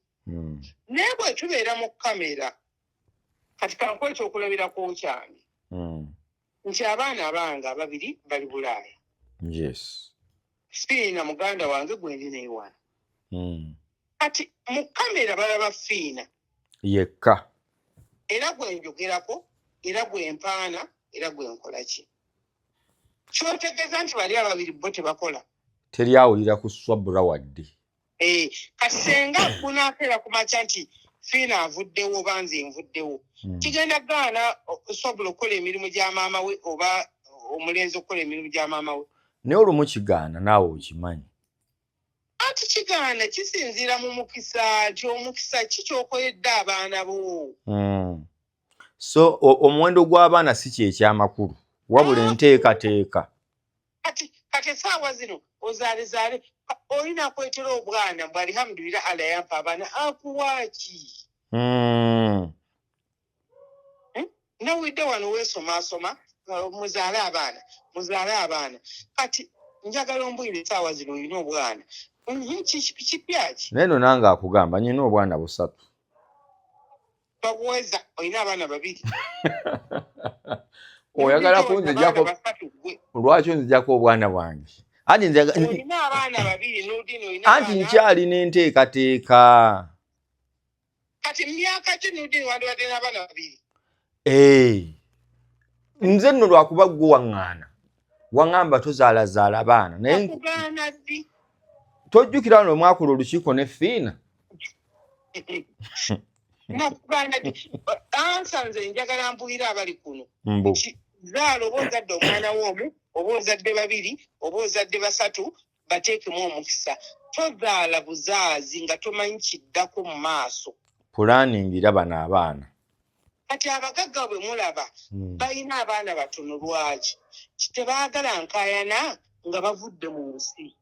B: Naye bwe tubeera mu kamera kati kankuwa ekyokulabirako kyange. Nti abaana abange 2 bali Bulaaya.
A: Yes.
B: Fiina muganda wange gwe ndi neewana. Kati mu kamera balaba Fiina
A: yekka.
B: Era gwe njogerako, era gwe mpaana, era gwe nkola ki. Kyotegeeza nti bali 2 bo tebakola.
A: Teri awulira kuswabula wadde.
B: Kati senga kunaakeera ku makya nti Fiina avuddewo oba nze nvuddewo. Kigenda gaana oswabula okukola emirimu gya maama we oba omulenzi okukola emirimu gya maama we.
A: Naye olumu kigaana naawe okimanyi.
B: Anti kigaana kisinziira mu mukisa nti omukisa kikyokoledde abaana bo.
A: So omuwendo gw'abaana si kyekyamakulu wabula enteekateeka.
B: Kati essaawa zino ozaalezaale olina kwetera obwana bwe alhamdulillah ala yampa abaana akuwaki nawidde wano weesomaasoma muzaale abaana kati njagala ombwire essaawa zino olina obwana kipyaki
A: neno nange akugamba nyina obwana 3
B: babuweza olina abaana 2
A: oyagala kunzijako lwaki onzijako obwana bwange
B: olina abaana 2 Nurdin olina
A: anti nkyali n'enteekateeka
B: kati myaka ki Nurdin wandibadde n'abaana
A: 2 nze nno lwakuba gwe waŋŋamba tozaalazaala abaana naye
B: kugaana ddi
A: tojjukira wano mwakola olukiiko ne Fiina
B: nakugaana ddi ansanze njagala mbuulira abali kuno
A: mbu
B: zaala oba ozadde omwana w'omu oba ozadde 2 oba ozadde 3 bateekemu omukisa tozaala buzaazi nga tomanyi kiddako mu maaso
A: pulaaningi iraba n'abaana
B: kati abagagga bwe mulaba balina abaana batono lwaki tebaagala nkaayana nga bavudde mu nsi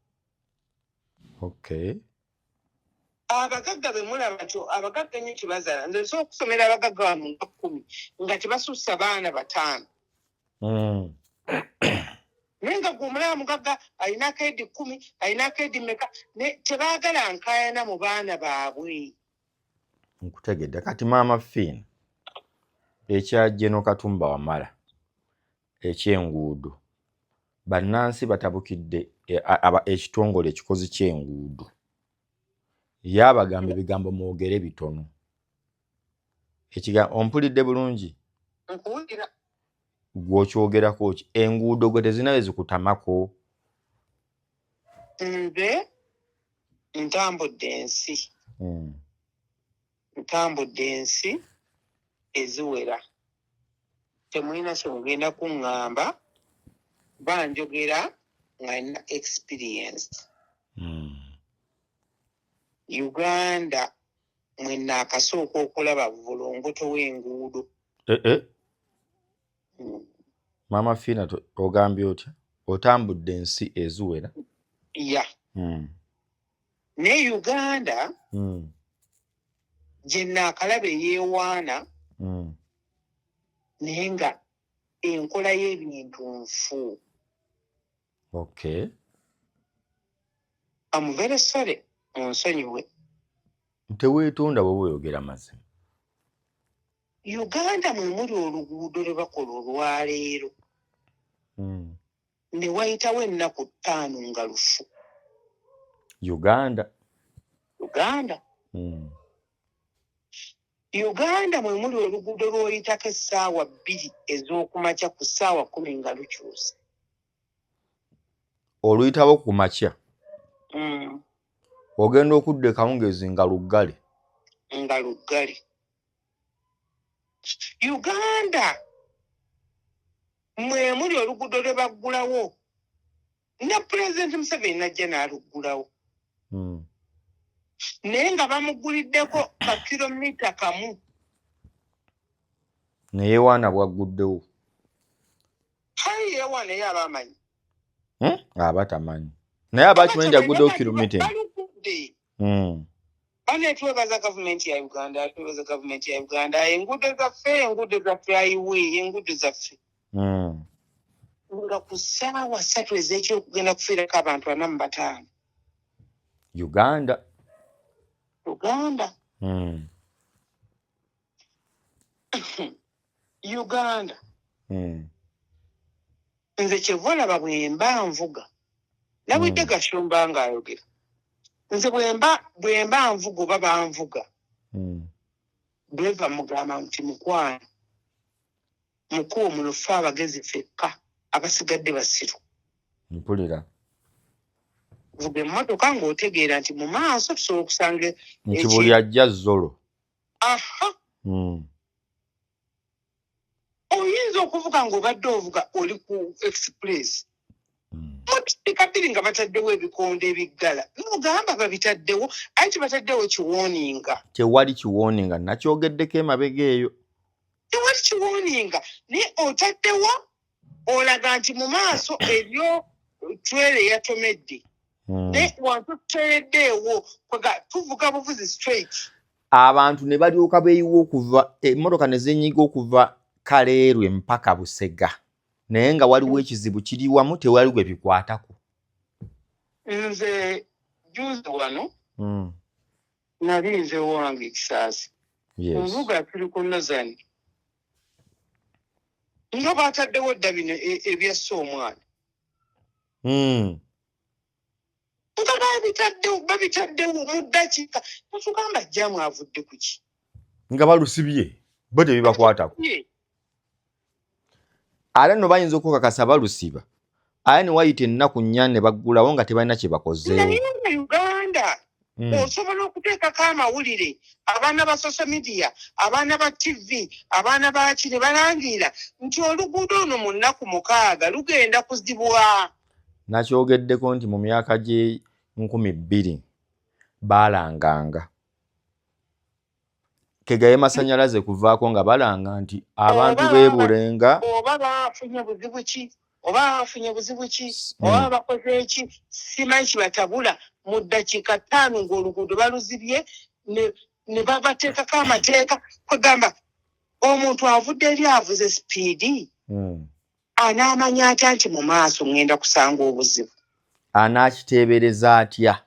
B: abagagga bwe mulaba nti abagagga nnyo tebazaala nze nsobola okusomera abagagga wano nga 10 nga tebasussa baana 5 naye nga gwe omulaba mugagga alina akaedi 10 alina akaedi meka tebaagala nkaayana mu baana baabwe
A: nkutegedde kati maama Fiina ekya Jeno Katumba Wamala ekyenguudo bannansi batabukidde ekitongole ekikozi ky'enguudo yabagamba ebigambo mwogere bitono ekigambo ompulidde bulungi
B: nkuwulira
A: gw'okyogerako ki enguudo gwe tezinawe zikutamako
B: nze ntambudde ensi eziwera temulina kyemugenda kuŋŋamba banjogera nga nina experience Uganda mwenna akasooka okulaba vulongoto w'enguudo
A: maama Fiina ogambye otya otambudde ensi eziwera
B: ya ne Uganda gye naakalaba eyeewaana naye nga enkola y'ebintu nfu I'm very sorry onsonyiwe
A: teweetonda bwe weeyogera mazima
B: Uganda mwe muli oluguudo lwe bakola olwaleero ne wayitawo ennaku 5 nga lufu
A: Uganda
B: Uganda mwe muli oluguudo lw'oyitako essaawa 2 ez'okumakya ku ssaawa 10 nga lukyuse
A: oluyitawo ku makya ogenda okudda e Kawungezi nga luggale
B: Uganda mwe muli oluguudo lwe baggulawo ne Pulezidenti Museveni najja n'aluggulawo naye nga bamuguliddeko ka kilomita kamu
A: naye waana bwagguddewo
B: hayi yewa naye abamanyi
A: abatamanyi naye abakimanyi nti aguddewo kilomita
B: banetwebaza gavumenti ya Uganda enguudo zaffe ayiwe enguudo zaffe nga ku ssaawa 3 ez'ekyokugenda kufiirako abantu 45
A: Uganda
B: nze kyevolaba bwemba nvuga nawidde Gashumba ng'ayogera nze bwemba nvuga oba banvuga bweva mugamba nti mukwano mukuwo munufe abagezi ffekka abasigadde basiru
A: mpulira
B: vuga emmotoka ng'otegeera nti mu maaso tusobola okusanga
A: nti buli ajja zolo
B: oyinza okuvuga ng'obadde ovuga oli ku express motoka 2 nga bataddewo ebikondo ebiggala nogamba babitaddewo aye tebataddewo kiwooninga
A: tewali kiwooninga nakyogeddeko emabega eyo
B: tewali kiwooninga naye otaddewo olaga nti mu maaso ebyo twere yatomedde ne wantu tutereddeewo tuvuga buvuzi straight
A: abantu ne balyoka beeyiwa okuva emmotoka ne zenyiga okuva Kaleerwe mpaka Busega naye nga waliwo ekizibu kiri wamu tewali gwe bikwatako.
B: Nze juzi wano nali nze wange Kisaasi Nvuga tuli ku Nazani nga bataddewo dda bino ebyassa omwana nga babitaddewo mu ddakiika netugamba jjamu avudde ku ki
A: nga balusibye bo tebibakwatako ate nno bayinza okukakasa balusiba ate ne wayita ennaku nnya ne baggulawo nga tebalina kye bakozeewo.
B: Naye mu Uganda osobola okuteekako amawulire abaana ba social media abaana ba TV abaana baki ne balangira nti oluguudo ono mu nnaku 6 lugenda kuzibwa.
A: Nakyogeddeko nti mu myaka gye 2000 baalanganga kegaye masanyalaze kuvaako nga balanga nti abantu beebulenga
B: oba bafunye buzibu ki oba bakoze eki simanyi kibatabula mu ddakiika 5 ng'oluguudo baluzibye ne babateekako amateeka kwegamba omuntu avudde eri avuze sipiidi anaamanya atya nti mu maaso ngenda kusanga obuzibu
A: anaakiteebereza atya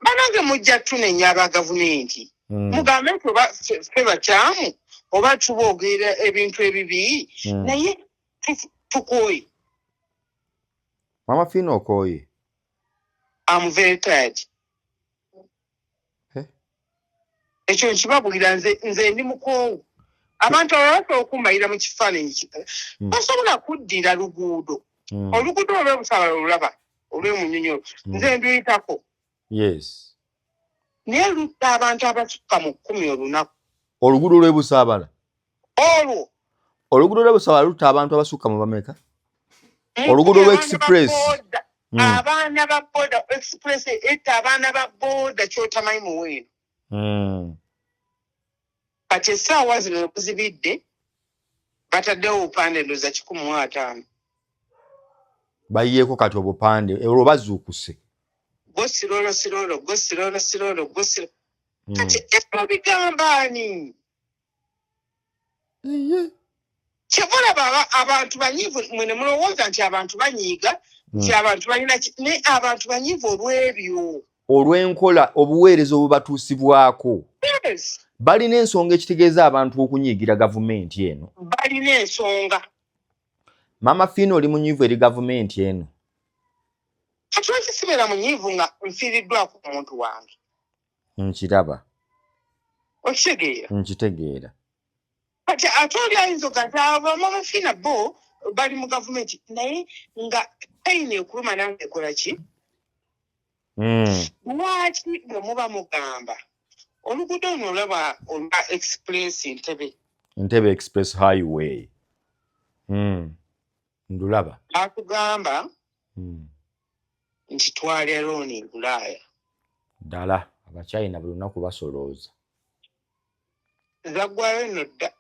B: banange mujja tunenya aba gavumenti mugambe nti oba ffe bakyamu oba tuboogera ebintu ebibi naye tukooye.
A: Mama Fino okooye.
B: I'm very tired. Ekyo nkibabulira nze ndi mukoowu abantu abasobola okumayira mu kifaananyi basobola kuddira luguudo oluguudo olw'Obusabala olulaba olw'Emunyonyo nze nduyitako naye lutta abantu abasukka mu 10 olunaku.
A: Oluguudo olw'Obusabala
B: olwo
A: oluguudo olw'Obusabala lutta abantu abasukka mu bameka? Oluguudo olw'Express
B: abaana ba boda Express etta abaana ba boda kyotamanyi muweeno kati essaawa zino okuzibidde bataddewo obupande ndoza 150
A: bayiyeeko kati obupande olwo bazuukuse
B: gosirolo kati ebyo bigambaani kyebulaba abantu banyiivu mwene mulowooza nti abantu banyiiga nti abantu balina ne abantu banyiivu olw'ebyo
A: olw'enkola obuweereza obubatuusibwako balina ensonga ekitegeeza abantu okunyiigira gavumenti eno.
B: Balina ensonga.
A: Mama Fino oli munyiivu eri gavumenti eno?
B: Kati lwaki sibeera munyiivu nga nfiiriddwako omuntu wange?
A: Nkiraba.
B: Okitegeera?
A: Nkitegeera.
B: Kati ate oli ayinza okati abo Mama Fino bo bali mu gavumenti naye nga payini ekuluma nange ekola ki? Lwaki bwe muba mugamba oluguudo ono olaba olwa Express Entebbe
A: Express Highway ndulaba
B: akugamba nti twalya looni Bulaaya
A: ddala abachina buli lunaku basolooza
B: zaggwayo nno dda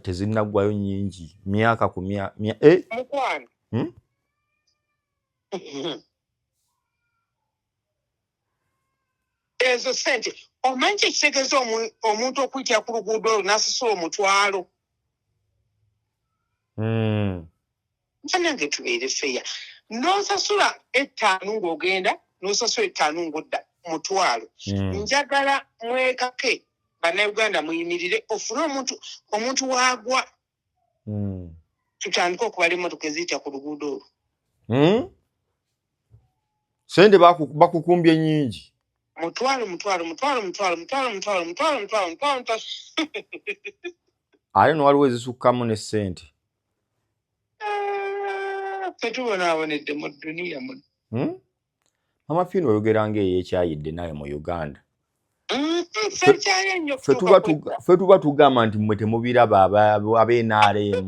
A: tezinnaggwayo nnyingi myaka ku
B: mukwano ezo sente omanyi ekitegeeza omuntu okuyitira ku luguudo olwo n'asasula omutwalo nange tubeere feya n'osasula 5 ng'ogenda n'osasula 5 ng'odda mutwalo njagala mwekake bannayuganda muyimirire ofune omuntu waagwa tutandike okubala emmotoka eziyita ku luguudo olwo
A: sente bakukumbye nnyingi
B: mutwalo
A: ate nowaliwo ezisukkamu ne ssente
B: tetubonaabonedde mu dduniya muno.
A: Mama Fino oyogera ng'eyekyayidde naye mu Uganda ffe tuba tugamba nti mmwe temubiraba ab'NRM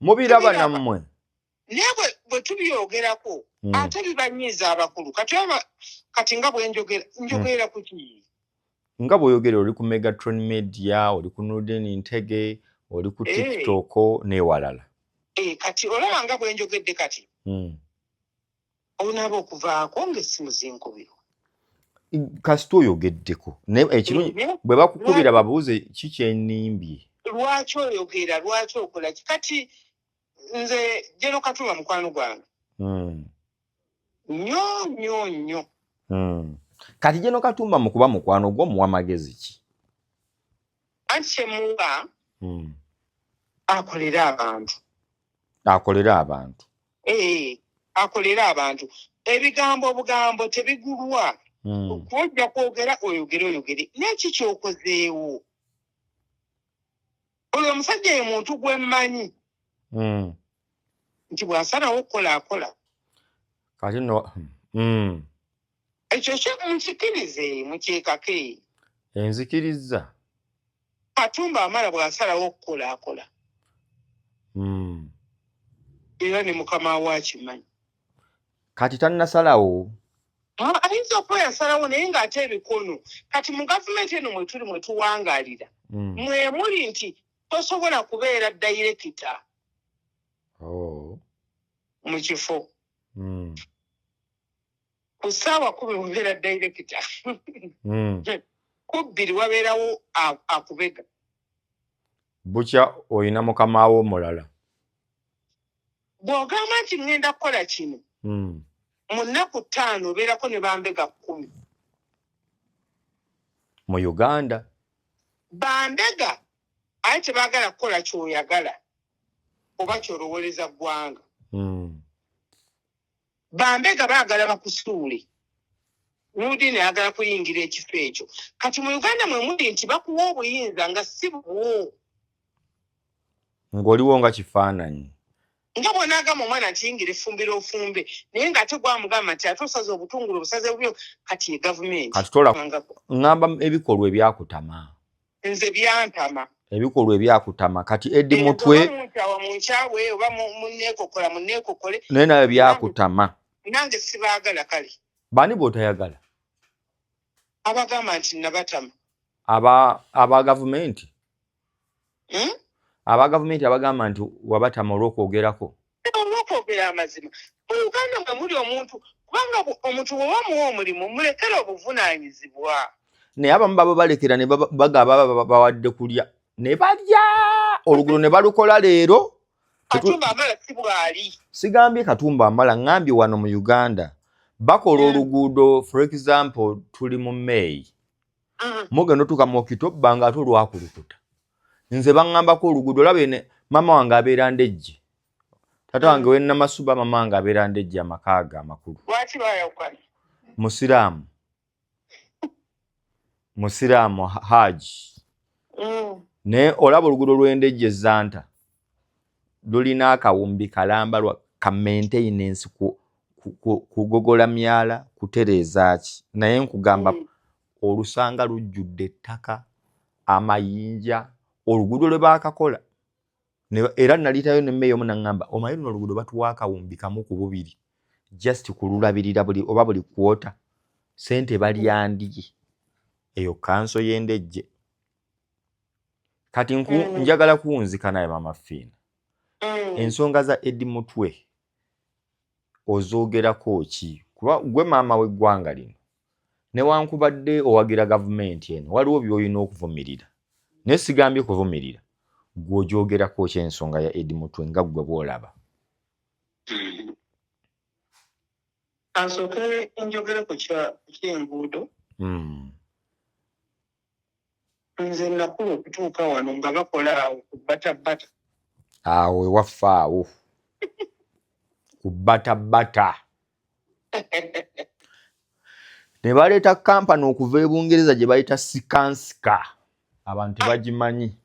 A: mubiraba nammwe
B: naye bwe tubyogerako ate bibanyiiza abakulu kati nga bwe njogera ku ki
A: nga bw'oyogera oli ku Megatron Media oli ku Nuden Ntege oli ku TikTok n'ewalala
B: kati olaba nga bwe njogedde kati onaaba okuvaako ng'essimu zinkubirwa.
A: Kasita oyogeddeko naye ekirungi bwe bakukubira babuuze ki kyenimbye.
B: Lwaki oyogera, lwaki okola ki? Kati nze General Katumba mukwano gwange nnyo.
A: Kati General Katumba mu kuba mukwano gwo muwa magezi ki?
B: Anti kyemuwa akolera abantu.
A: Akolera abantu.
B: Akolera abantu. Obugambo tebigulwa. Kwojja kwogera oyogere. N'eki kyokozeewo? Oyo omusajja ye muntu gwe mmanyi. Nti bw'asalawo okukola akola.
A: Kati no.
B: Ekyo nzikirize mukyekake.
A: Enzikiriza.
B: Katumba amala bw'asalawo okukola akola. Era ne mukama we akimanyi.
A: Kati tannasalawo.
B: Ayinza okuba yasalawo naye ng'ate ebikono. Kati mu gavumenti eno mwe tuli mwe tuwangaalira. Mwe muli nti tosobola kubeera dayirekita mu kifo. Ku ssaawa 10 obeera dayirekita. Ku 2 wabeerawo akubega.
A: Bukya oyina mukama wo omulala.
B: Bw'ogamba nti ngenda kukola kino. Mu nnaku 5 obeerako ne bambega 10.
A: Mu Uganda.
B: Bambega aye tebaagala kukola ky'oyagala oba ky'olowoleza ggwanga. Bambega baagala bakusuule. Nudini ayagala kuyingira ekifo ekyo. Kati mu Uganda mwe muli nti bakuwa obuyinza nga si bwo.
A: Ng'oliwo nga kifaananyi.
B: Nga bw'onaagamba omwana nti yingira effumbiro ofumbe naye ng'ate gwamugamba nti ate osaze obutungulu obusaze bubyo kati ye gavumenti.
A: Kati tola ngamba ebikolwa ebyakutama.
B: Nze byantama.
A: Ebikolwa ebyakutama kati Eddie Mutwe.
B: Mu nkyawe oba munneekokole.
A: Naye nayo byakutama.
B: Nange sibaagala kale.
A: Bani bw'otayagala?
B: Abagamba nti nabatama.
A: Aba gavumenti? Aba gavumenti abagamba nti wabatama olw'okwogerako?
B: Olw'okwogera amazima. Mu Uganda mwe muli omuntu kubanga omuntu bw'oba muwa omulimu mulekera obuvunaanyizibwa.
A: Naye abamu baba balekera ne bagaba bawadde kulya ne balya oluguudo ne balukola leero.
B: Katumba amala si bwali.
A: Sigambye Katumba amala, ngambye wano mu Uganda bakola oluguudo, for example tuli mu May. Mugenda otuuka mu Okitoba nga ate olwakulukuta. Nze baŋŋambako oluguudo labe mama wange abeera Ndejje. Tata wange we Namasuba, mama wange abeera Ndejje amakaaga amakulu.
B: Lwaki bayawukana?
A: Musiraamu Haji. Ne olaba oluguudo lw'Endejje Zanta lulina akawumbi kalamba ka maintenance kugogola myala kutereeza ki. Naye nkugamba olusanga lujjudde ettaka, amayinja, oluguudo lwe baakakola. Era nalitayo ne mmeeyo munaŋŋamba omanyi luno oluguudo batuwa akawumbi kamu ku 2 just kululabirira oba buli kwota. Sente balyandiye. Eyo kanso y'Endejje. Kati njagala kuwunzika naye Mama Fiina. Ensonga za Eddie Mutwe ozoogerako ki? Kuba gwe maama w'eggwanga lino newankubadde owagira gavumenti eno waliwo by'olina okuvumirira. Naye sigambye kuvumirira. Gwe ogyogerako ki ensonga ya Eddie Mutwe nga ggwe bw'olaba?
B: Kansooke njogere ku ky'enguudo. Nze nakula okutuuka wano nga bakola awo ku bata.
A: Awo ewaffe awo. Ku bata. Ne baleeta kampani okuva e Bungereza gye bayita Sikansika. Abantu tebagimanyi.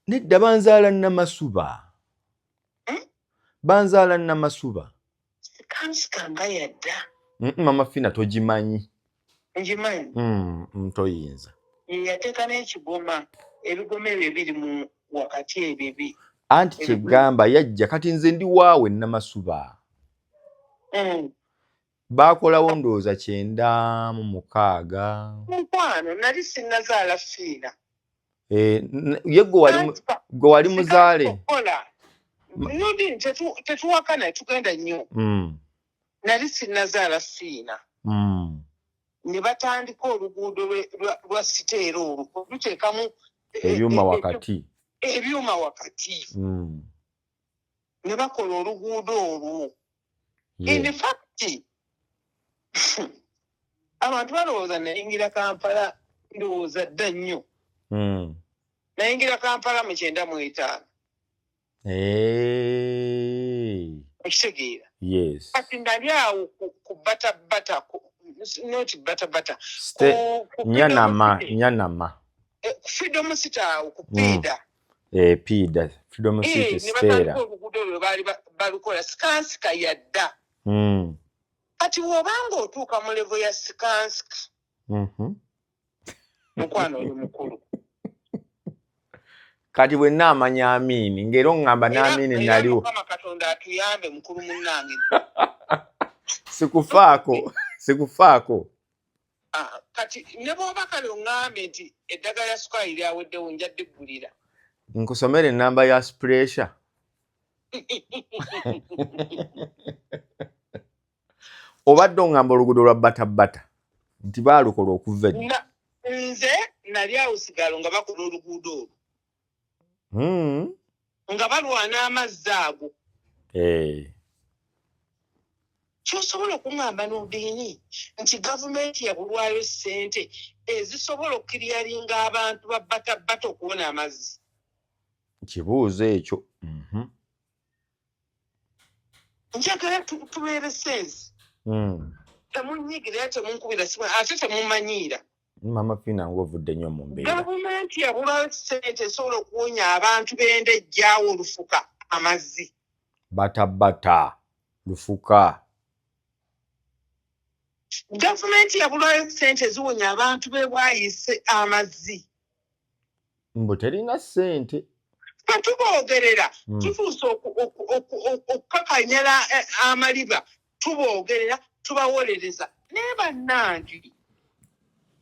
A: Nedda banzaala Namasuba.
B: Sikansika nga yadda.
A: Mama Fiina togimanyi.
B: Ngimanyi.
A: Toyinza.
B: Yateeka n'ekigoma. Ebigoma ebyo biri mu wakati ebyo.
A: Anti kyegamba yajja kati nze ndi waawe Namasuba. Baakolawo ndowooza 9
B: Mukwano nali sinnazaala Fiina.
A: Ye gwe wali muzaale.
B: Nudi tetuwakana tugenda nnyo. Nali sinnazaala fiina. Ne batandika oluguudo lwa siteera olwo luteekamu
A: ebyuma wakati.
B: Ebyuma wakati. Ne bakola oluguudo olwo. In fact, abantu balowooza nayingira Kampala ndowooza dda nnyo. Nayingira Kampala mu 95. Okitegeera?
A: Yes.
B: Kati ndali awo ku bata not bata.
A: Nyanama.
B: Freedom City awo ku Pida.
A: Pida. Freedom City Stera.
B: Ne batandika oluguudo olwo balukola sikansika yadda. Kati wobanga otuuka mu levo ya sikansika. Mukwano oyo mukulu.
A: Kati bwe namanya Amini ngero ngamba n'Amini naliwo.
B: Mukama Katonda atuyambe mukulu munnange.
A: Sikufaako.
B: Kati ne bw'oba kale oŋŋambe nti eddagala ya sukali lyaweddewo njadde ggulira.
A: Nkusomere ennamba ya pressure. Obadde oŋŋamba oluguudo lwa bata nti baalukola okuva edda.
B: Nze nali awo sigalo nga bakola oluguudo olwo. Nga balwana amazzi ago. Kyosobola okuŋŋamba n'obudiini nti gavumenti yabulwayo ssente ezisobola okukiryalinga abantu ba bata okubona amazzi.
A: Kibuuzo ekyo.
B: Njagala tubeere sensi. Temunyigira temunkubira simu ate temumanyiira.
A: Mama Fina ng'ovudde nnyo mu mbeera.
B: Gavumenti yabulwayo ssente esobola okuwonya abantu b'endejjaawo olufuka amazzi.
A: Bata lufuka.
B: Gavumenti yabulwayo ssente eziwonya abantu b'ebwayise amazzi.
A: Mbu terina ssente.
B: Tuboogerera tufuuse okukakanyala amaliba tuboogerera tubawolereza naye bannange.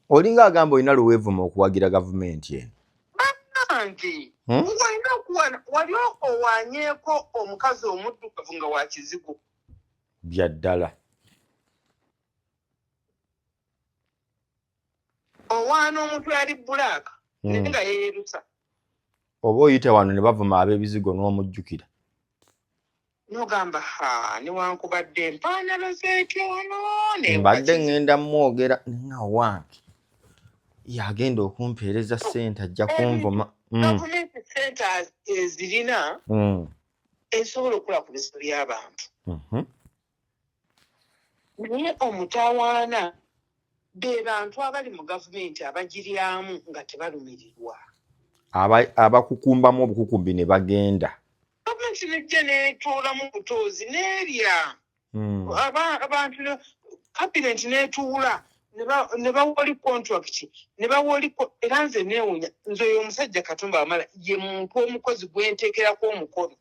A: Olinga agamba olina luweevumu okuwagira gavumenti eno.
B: Bannange walina okuwana wali owanyeeko omukazi omuddugavu nga wa kizigo.
A: Bya ddala.
B: Owaana omuntu yali bbulaaka naye nga yeerusa.
A: Oba oyita wano ne bavuma ab'ebizigo n'omujjukira.
B: Nogamba newankubadde empaanalo z'ekyono.
A: Mbadde ngenda mwogera nga wange yagenda okumpeereza ssente ajja kunvuma.
B: Gavumenti ssente ezirina esobola okulakuliza by'abantu. Naye omutawaana be bantu abali mu gavumenti abagiryamu nga tebalumirirwa.
A: Abakukumbamu obukukumbi ne bagenda.
B: Gavumenti nejja netuulamu butoozi n'erya. Abantu kabineti n'etuula ne bawoli contract ne bawoli era nze neewunya nze oyo omusajja Katumba Wamala ye muntu omukozi gwenteekerako omukono.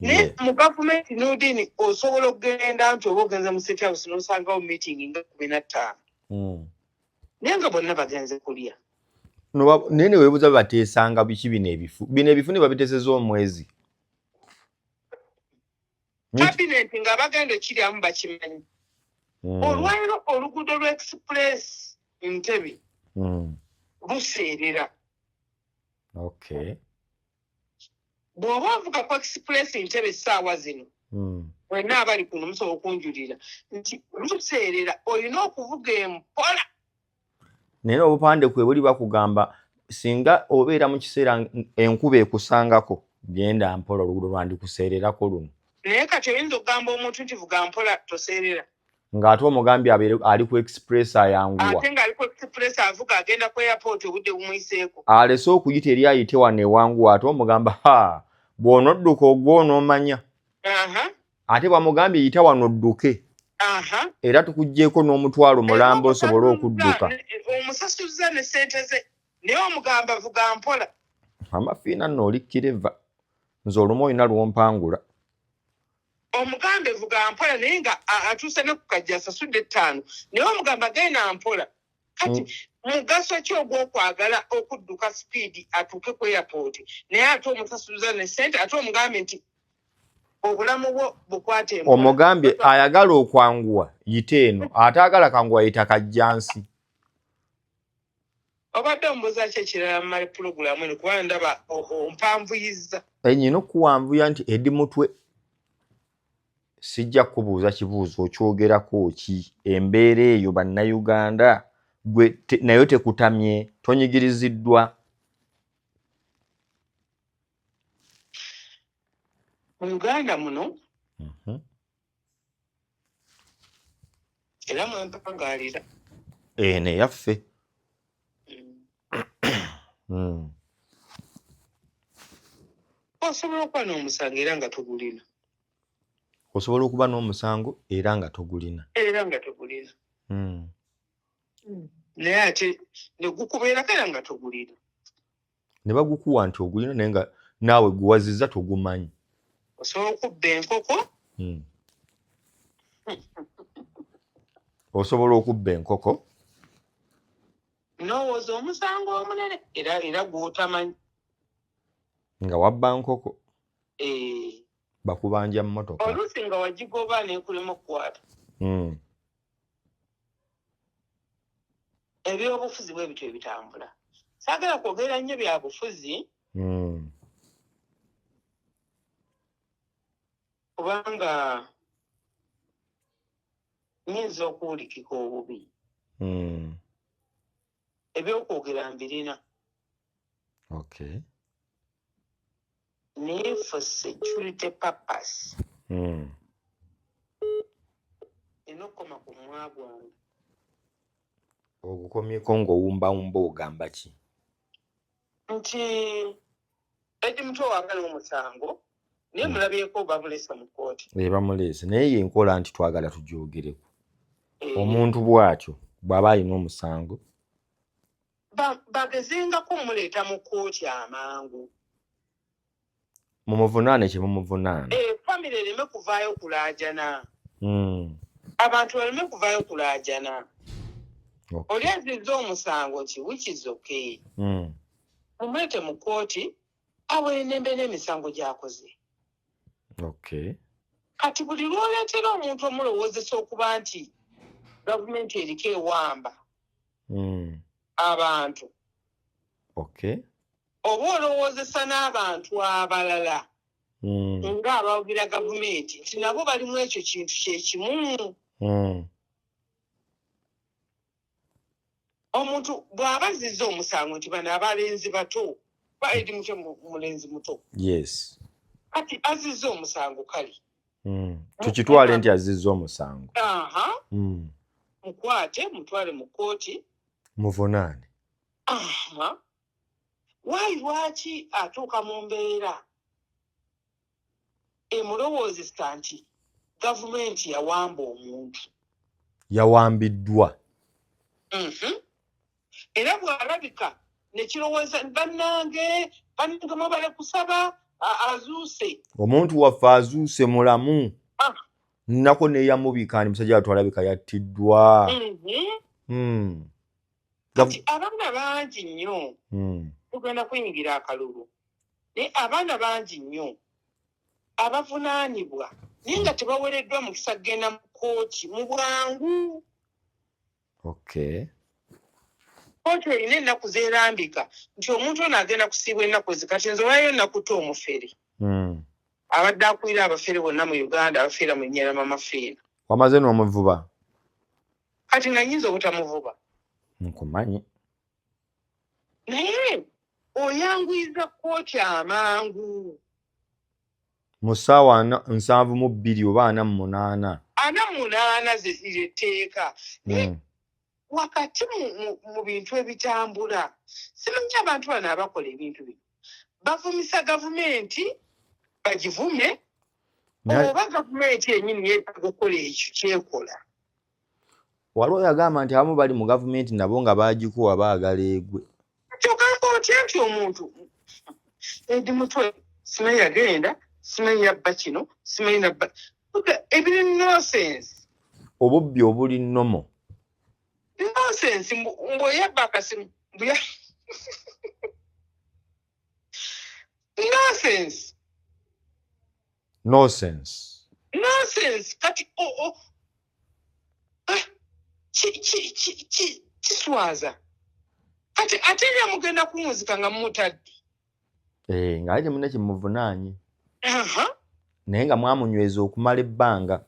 B: Ne mu gavumenti n'odiini osobola okugenda nti oba ogenze mu State House n'osangawo meeting nga 15. Naye nga bonna bagenze kulya.
A: Naye ne weebuuza bateesanga biki bino ebifu? Bino ebifu ne babiteeseza omwezi.
B: Kabineti nga bagenda ekiryamu bakimanyi. Olwaliro oluguudo lw'express Entebbe luseerera. Bw'oba ovuga ku express Entebbe essaawa zino wenna abali kuno musobola okunjulira nti luseerera olina okuvuga empola.
A: Naye obupande kwe buli bakugamba singa obeera mu kiseera enkuba ekusangako genda mpola oluguudo lwandikuseererako luno.
B: Naye kati oyinza okugamba omuntu nti vuga mpola toseerera.
A: Ng'ate omugambi ali ku express ayanguwa.
B: Ate ng'ali ku express avuga agenda ku airport obudde bumuyiseeko.
A: Alese okuyita eri ayite wano ewanguwa ate omugamba bw'onodduka ogw'onoomanya. Ate bw'amugambye yita wano odduke. Era tukuggyeko n'omutwalo mulambo osobole okudduka.
B: Omusasuza ne ssente ze naye omugamba vuga mpola.
A: Amafiina nno oli kireva nze olumu olina lwompangula.
B: Omugambe vuga mpola naye nga atuuse ne ku kajja asasudde 5 naye omugamba genda mpola. Kati mugaso ki ogw'okwagala okudduka speed atuuke ku airport naye ate omusasuza ne ssente ate omugambe nti obulamu bwo bukwate
A: omugambye ayagala okwanguwa yite eno ataagala kanguwa yita kajjansi
B: obadde omubuuza ki ekirala mu pulogulaamu eno kuba ndaba ompanvuyizza
A: enyina okuwanvuya nti edi mutwe sijja kubuuza kibuuzo okyogerako ki embeera eyo bannayuganda gwe nayo tekutamye tonyigiriziddwa
B: mu Uganda muno era mwempangaalira
A: eno eyaffe
B: osobola okuba n'omusango era nga togulina
A: osobola okuba n'omusango era nga togulina
B: naye ate ne gukubeerako era nga togulina
A: ne bagukuwa nti ogulina naye nga naawe guwazizza togumanyi
B: osobola okubba enkoko
A: osobola okubba enkoko
B: n'owooza omusango omunene era gw'otamanyi
A: nga wabba nkoko bakubanja mmotoka
B: oluusi nga wagigoba n'ekulema okukwata ebyobufuzi bwe bityo ebitambula saagala kwogera nnyo byabufuzi kubanga nyinza okuwulikika obubi ebyokwogera mbirina naye for security purpose ina okukoma ku mwa gwange
A: ogukomyeko ng'owumbawumba ogamba ki
B: nti edi mutwe waagala omusango naye mulabyeko babulesa mu kkooti
A: bamuleese naye yenkola nti twagala tugyogereko omuntu bw'atyo bw'aba alina omusango
B: bagezengako muleeta mu kkooti amangu
A: mumuvunaane kye mumuvunaane
B: famire ereme kuvaayo kulaajana abantu baleme kuvaayo kulaajana oli azizza omusango nti which is okay mumulete mu kkooti aweenembe n'emisango gy'akoze kati buli lw'oleetera omuntu omulowoozesa okuba nti gavumenti eriko ewamba abantu oba olowoozesa n'abantu abalala ng'abawagira gavumenti nti nabo balimu ekyo kintu kyekimu omuntu bw'aba azizza omusango nti bano abalenzi bato baedi mutwe mulenzi muto kati azizza omusango kale
A: tukitwale nti azizza omusango
B: mukwate mutwale mu kkooti
A: muvunaane
B: waayi lwaki atuuka mu mbeera emulowoozesa nti gavumenti yawamba omuntu
A: yawambiddwa
B: era bw'alabika nekirowooza bannange mubale kusaba azuuse
A: omuntu waffe azuuse mulamu nnako neyamubikani musajja watwalabika yattiddwa
B: kati abaana bangi nnyo tugenda kuyingira akalulu naye abaana bangi nnyo abavunaanibwa naye nga tebawereddwa mukisa kugenda mu kkooti mu bwangu kkooti erina ennaku zeerambika nti omuntu ono agenda kusiibwa ennaku zi kati nze olayo ennaku to omufere abadde akulira abafere bonna mu Uganda abafiira mu Nyerama Mafiina
A: wamaze n'omuvuba
B: kati nga nnyinza obutamuvuba
A: nkumanyi
B: naye oyanguyiza kkooti amangu
A: mu ssaawa 72 oba 48
B: 48 zeziretteeka wakati mu bintu ebitambula simanyi abantu bano abakola ebintu bino bavumisa gavumenti bagivume oba gavumenti yennyini yeetaaga okukola ekyo kyekola
A: waliwo yagamba nti abamu bali mu gavumenti nabo nga baagikuwa baagala egwe
B: kyogamba otya nti omuntu edi mutwe simanyi yagenda simanyi yabba kino simanyi nabba ebiri nonsense
A: obubbi obuli nnomo
B: nonsense mbweyabba akasimu nonsense
A: Nonsense.
B: Kati kiswaza. Kati ate era mugenda kumuzika nga mutadde.
A: Ng'ate muna kimuvunaanye. Naye nga mwamunyweza okumala ebbanga.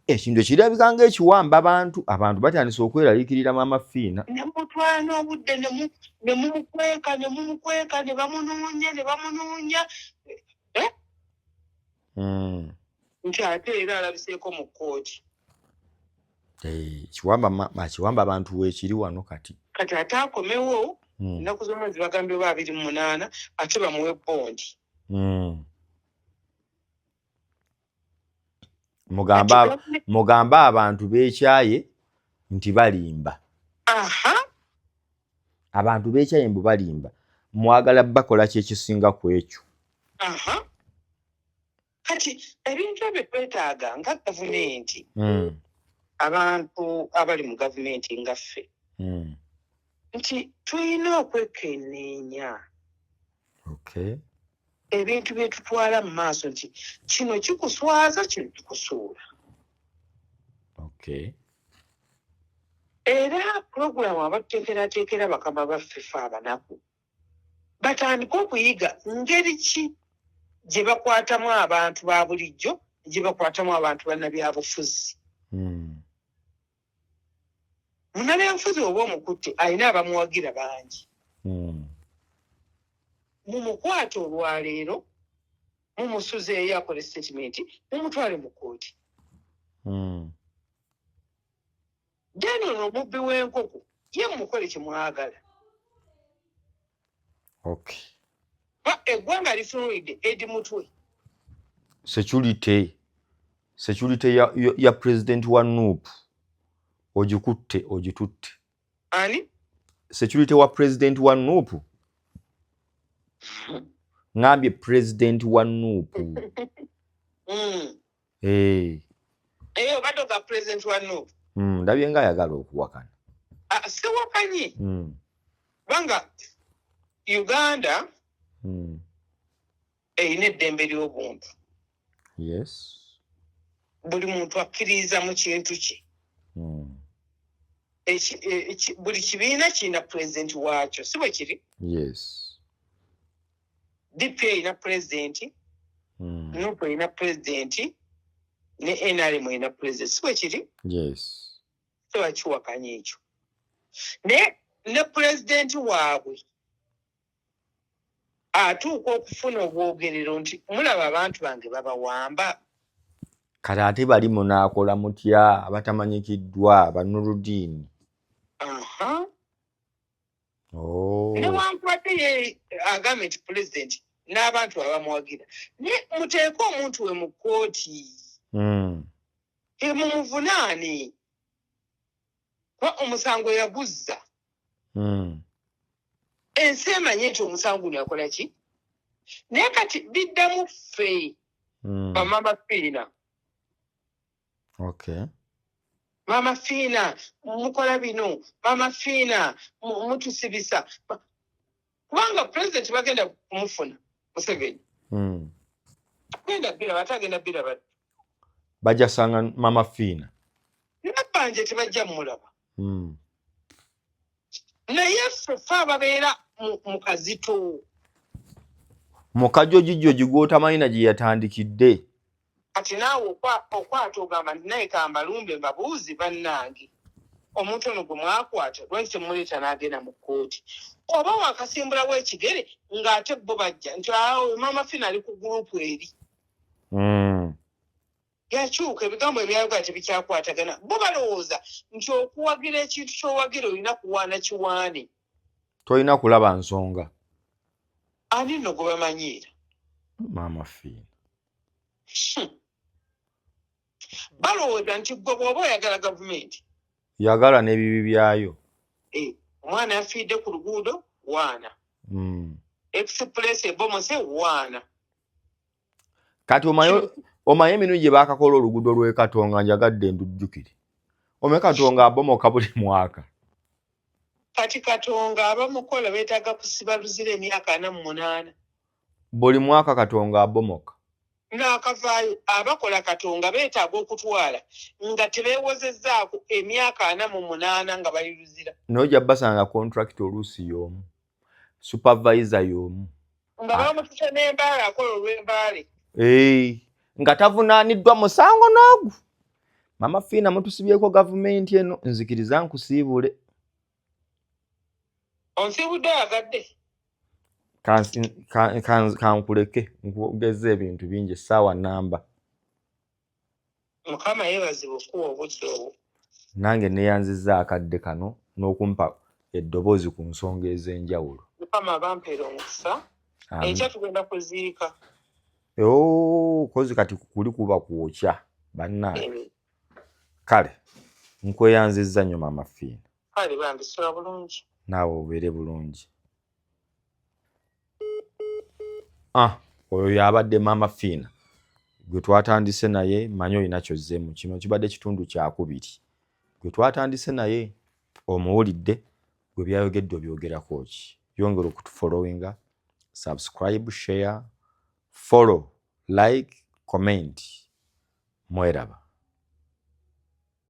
A: Ekintu ekirabika ng'ekiwamba abantu batandise okweraliikirira Maama Fiina.
B: Ne mutwala n'obudde ne mumukweka ne bamunoonya. Nti ate era alabiseeko mu kkooti.
A: Kiwamba abantu weekiri wano kati.
B: Kati ate akomewo ennaku z'omwezi bagambye 28 ate bamuwe bondi.
A: Mugamba abantu beekyaye nti balimba. Abantu beekyaye mbu balimba. Mwagala bakola ki ekisinga ku ekyo?
B: Kati ebintu ebyo twetaaga nga gavumenti. Abantu abali mu gavumenti nga ffe. Nti tulina okwekenneenya. Ebintu bye tutwala mu maaso nti kino kikuswaza kino kikusuula. Era pulogulaamu abatuteekerateekera bakama baffe fe abanaku batandika okuyiga ngeri ki gye bakwatamu abantu ba bulijjo, gye bakwatamu abantu bannabyabufuzi. Munnabyabufuzi oba omukutte alina abamuwagira bangi. Mumukwate olwaleero mumusuzeeyo akole statement mumutwale mu kkooti. Deni ono omubbi w'enkoko ye mumukole kyemwagala. Eggwanga lifunulidde Edi Mutwe.
A: Security ya president wa Nuupu ogikutte ogitutte.
B: Ani?
A: Security wa president wa Nuupu. Ngambye president wa Nuupu.
B: Batoka president wa Nuupu.
A: Ndabye nga ayagala okuwakana.
B: Siwakanye. Banga Uganda eyina eddembe ly'obuntu.
A: Yes.
B: Buli muntu akkiriza mu kintu kye. Buli kibiina kirina president waakyo, si bwe kiri?
A: Yes.
B: DP erina president, Nuupu erina president, ne NRM erina president, si bwe kiri?
A: Yes.
B: Tebakiwakanya ekyo. Ne president waabwe atuuka okufuna obwogerero nti mulaba abantu bange babawamba.
A: Kati ate bali munaakola mutya abatamanyikiddwa Banuruddin. Newankubadde ye agambye nti president n'abantu abamuwagira. Ne muteeke omuntu we mu kkooti. Mumuvunaane. Omusango yaguzza. Ensi emanye nti omusango guno yakola ki? Naye kati biddamu ffe Maama Fiina. Maama Fiina mukola bino, Maama Fiina mutusibisa. Kubanga president bagenda kumufuna Museveni. Agenda biraba, atagenda biraba. Bajja sanga Maama Fiina.
B: Nabbanje tebajja mulaba. Naye ffe ababeera mu kazito.
A: Mu kajojijjoji gw'otamanyi gye yatandikidde.
B: Kati naawe okwata ogamba nti naye kambalumbe mbabuuzi bannange. Omuntu ono gwe mwakwata lwaki temuleeta n'agenda mu kkooti? Oba wakasimbulawo ekigere ng'ate bo bajja nti Maama Fiina ali ku gurupu eri. Yakyuka ebigambo ebyayogera tebikyakwatagana. Bo balowooza nti okuwagira ekintu ky'owagira olina kuwaana kiwaane.
A: Tolina kulaba nsonga.
B: Ani nno gwe bamanyiira?
A: Maama Fiina.
B: Balowooza nti gwe bw'oba oyagala gavumenti.
A: Yagala n'ebibi byayo.
B: Omwana yafiidde ku luguudo waana. Express ebomose waana.
A: Kati omaye emirundi gye baakakola oluguudo lw'e Katonga njagadde ndujjukire. Ome Katonga abomoka buli mwaka.
B: Kati Katonga abamukola beetaaga kusiba luzira emyaka 48.
A: Buli mwaka Katonga abomoka.
B: n'akavaayo abakola katonga beetaaga okutwala nga tebeewozezzaako emyaka 48 nga bayiruzira.
A: N'ojja basanga contract oluusi y'omu, supervisor y'omu.
B: Nga bamutuse n'embaale akola olw'embaale.
A: Nga tavunaaniddwa musango n'ogu. Mama Fiina mutusibyeko gavumenti eno, nzikiriza nkusiibule.
B: Onsiibudde agadde?
A: Kankuleke nkugeze ebintu bingi essaawa namba.
B: Mukama yeebazibwe okuwa obudde obwo.
A: Nange neeyanzizza akadde kano n'okumpa eddoboozi ku nsonga ez'enjawulo.
B: Mukama bampeera omukisa. Enkya tugenda kuziika.
A: Kozi kati kuli kuba kwokya bannange. Kale nkweyanzizza nnyo Mama Fiina.
B: Kale bambi sula bulungi.
A: Naawe obeere bulungi. Oyo yabadde Mama Fiina gwe twatandise naye, manyi olina kyozzeemu. Kino kibadde kitundu kyakubiri gwe twatandise naye, omuwulidde gwe byayogedde obyogerako ki. Yongera okutufollowinga, subscribe, share, follow, like, comment. Mweraba.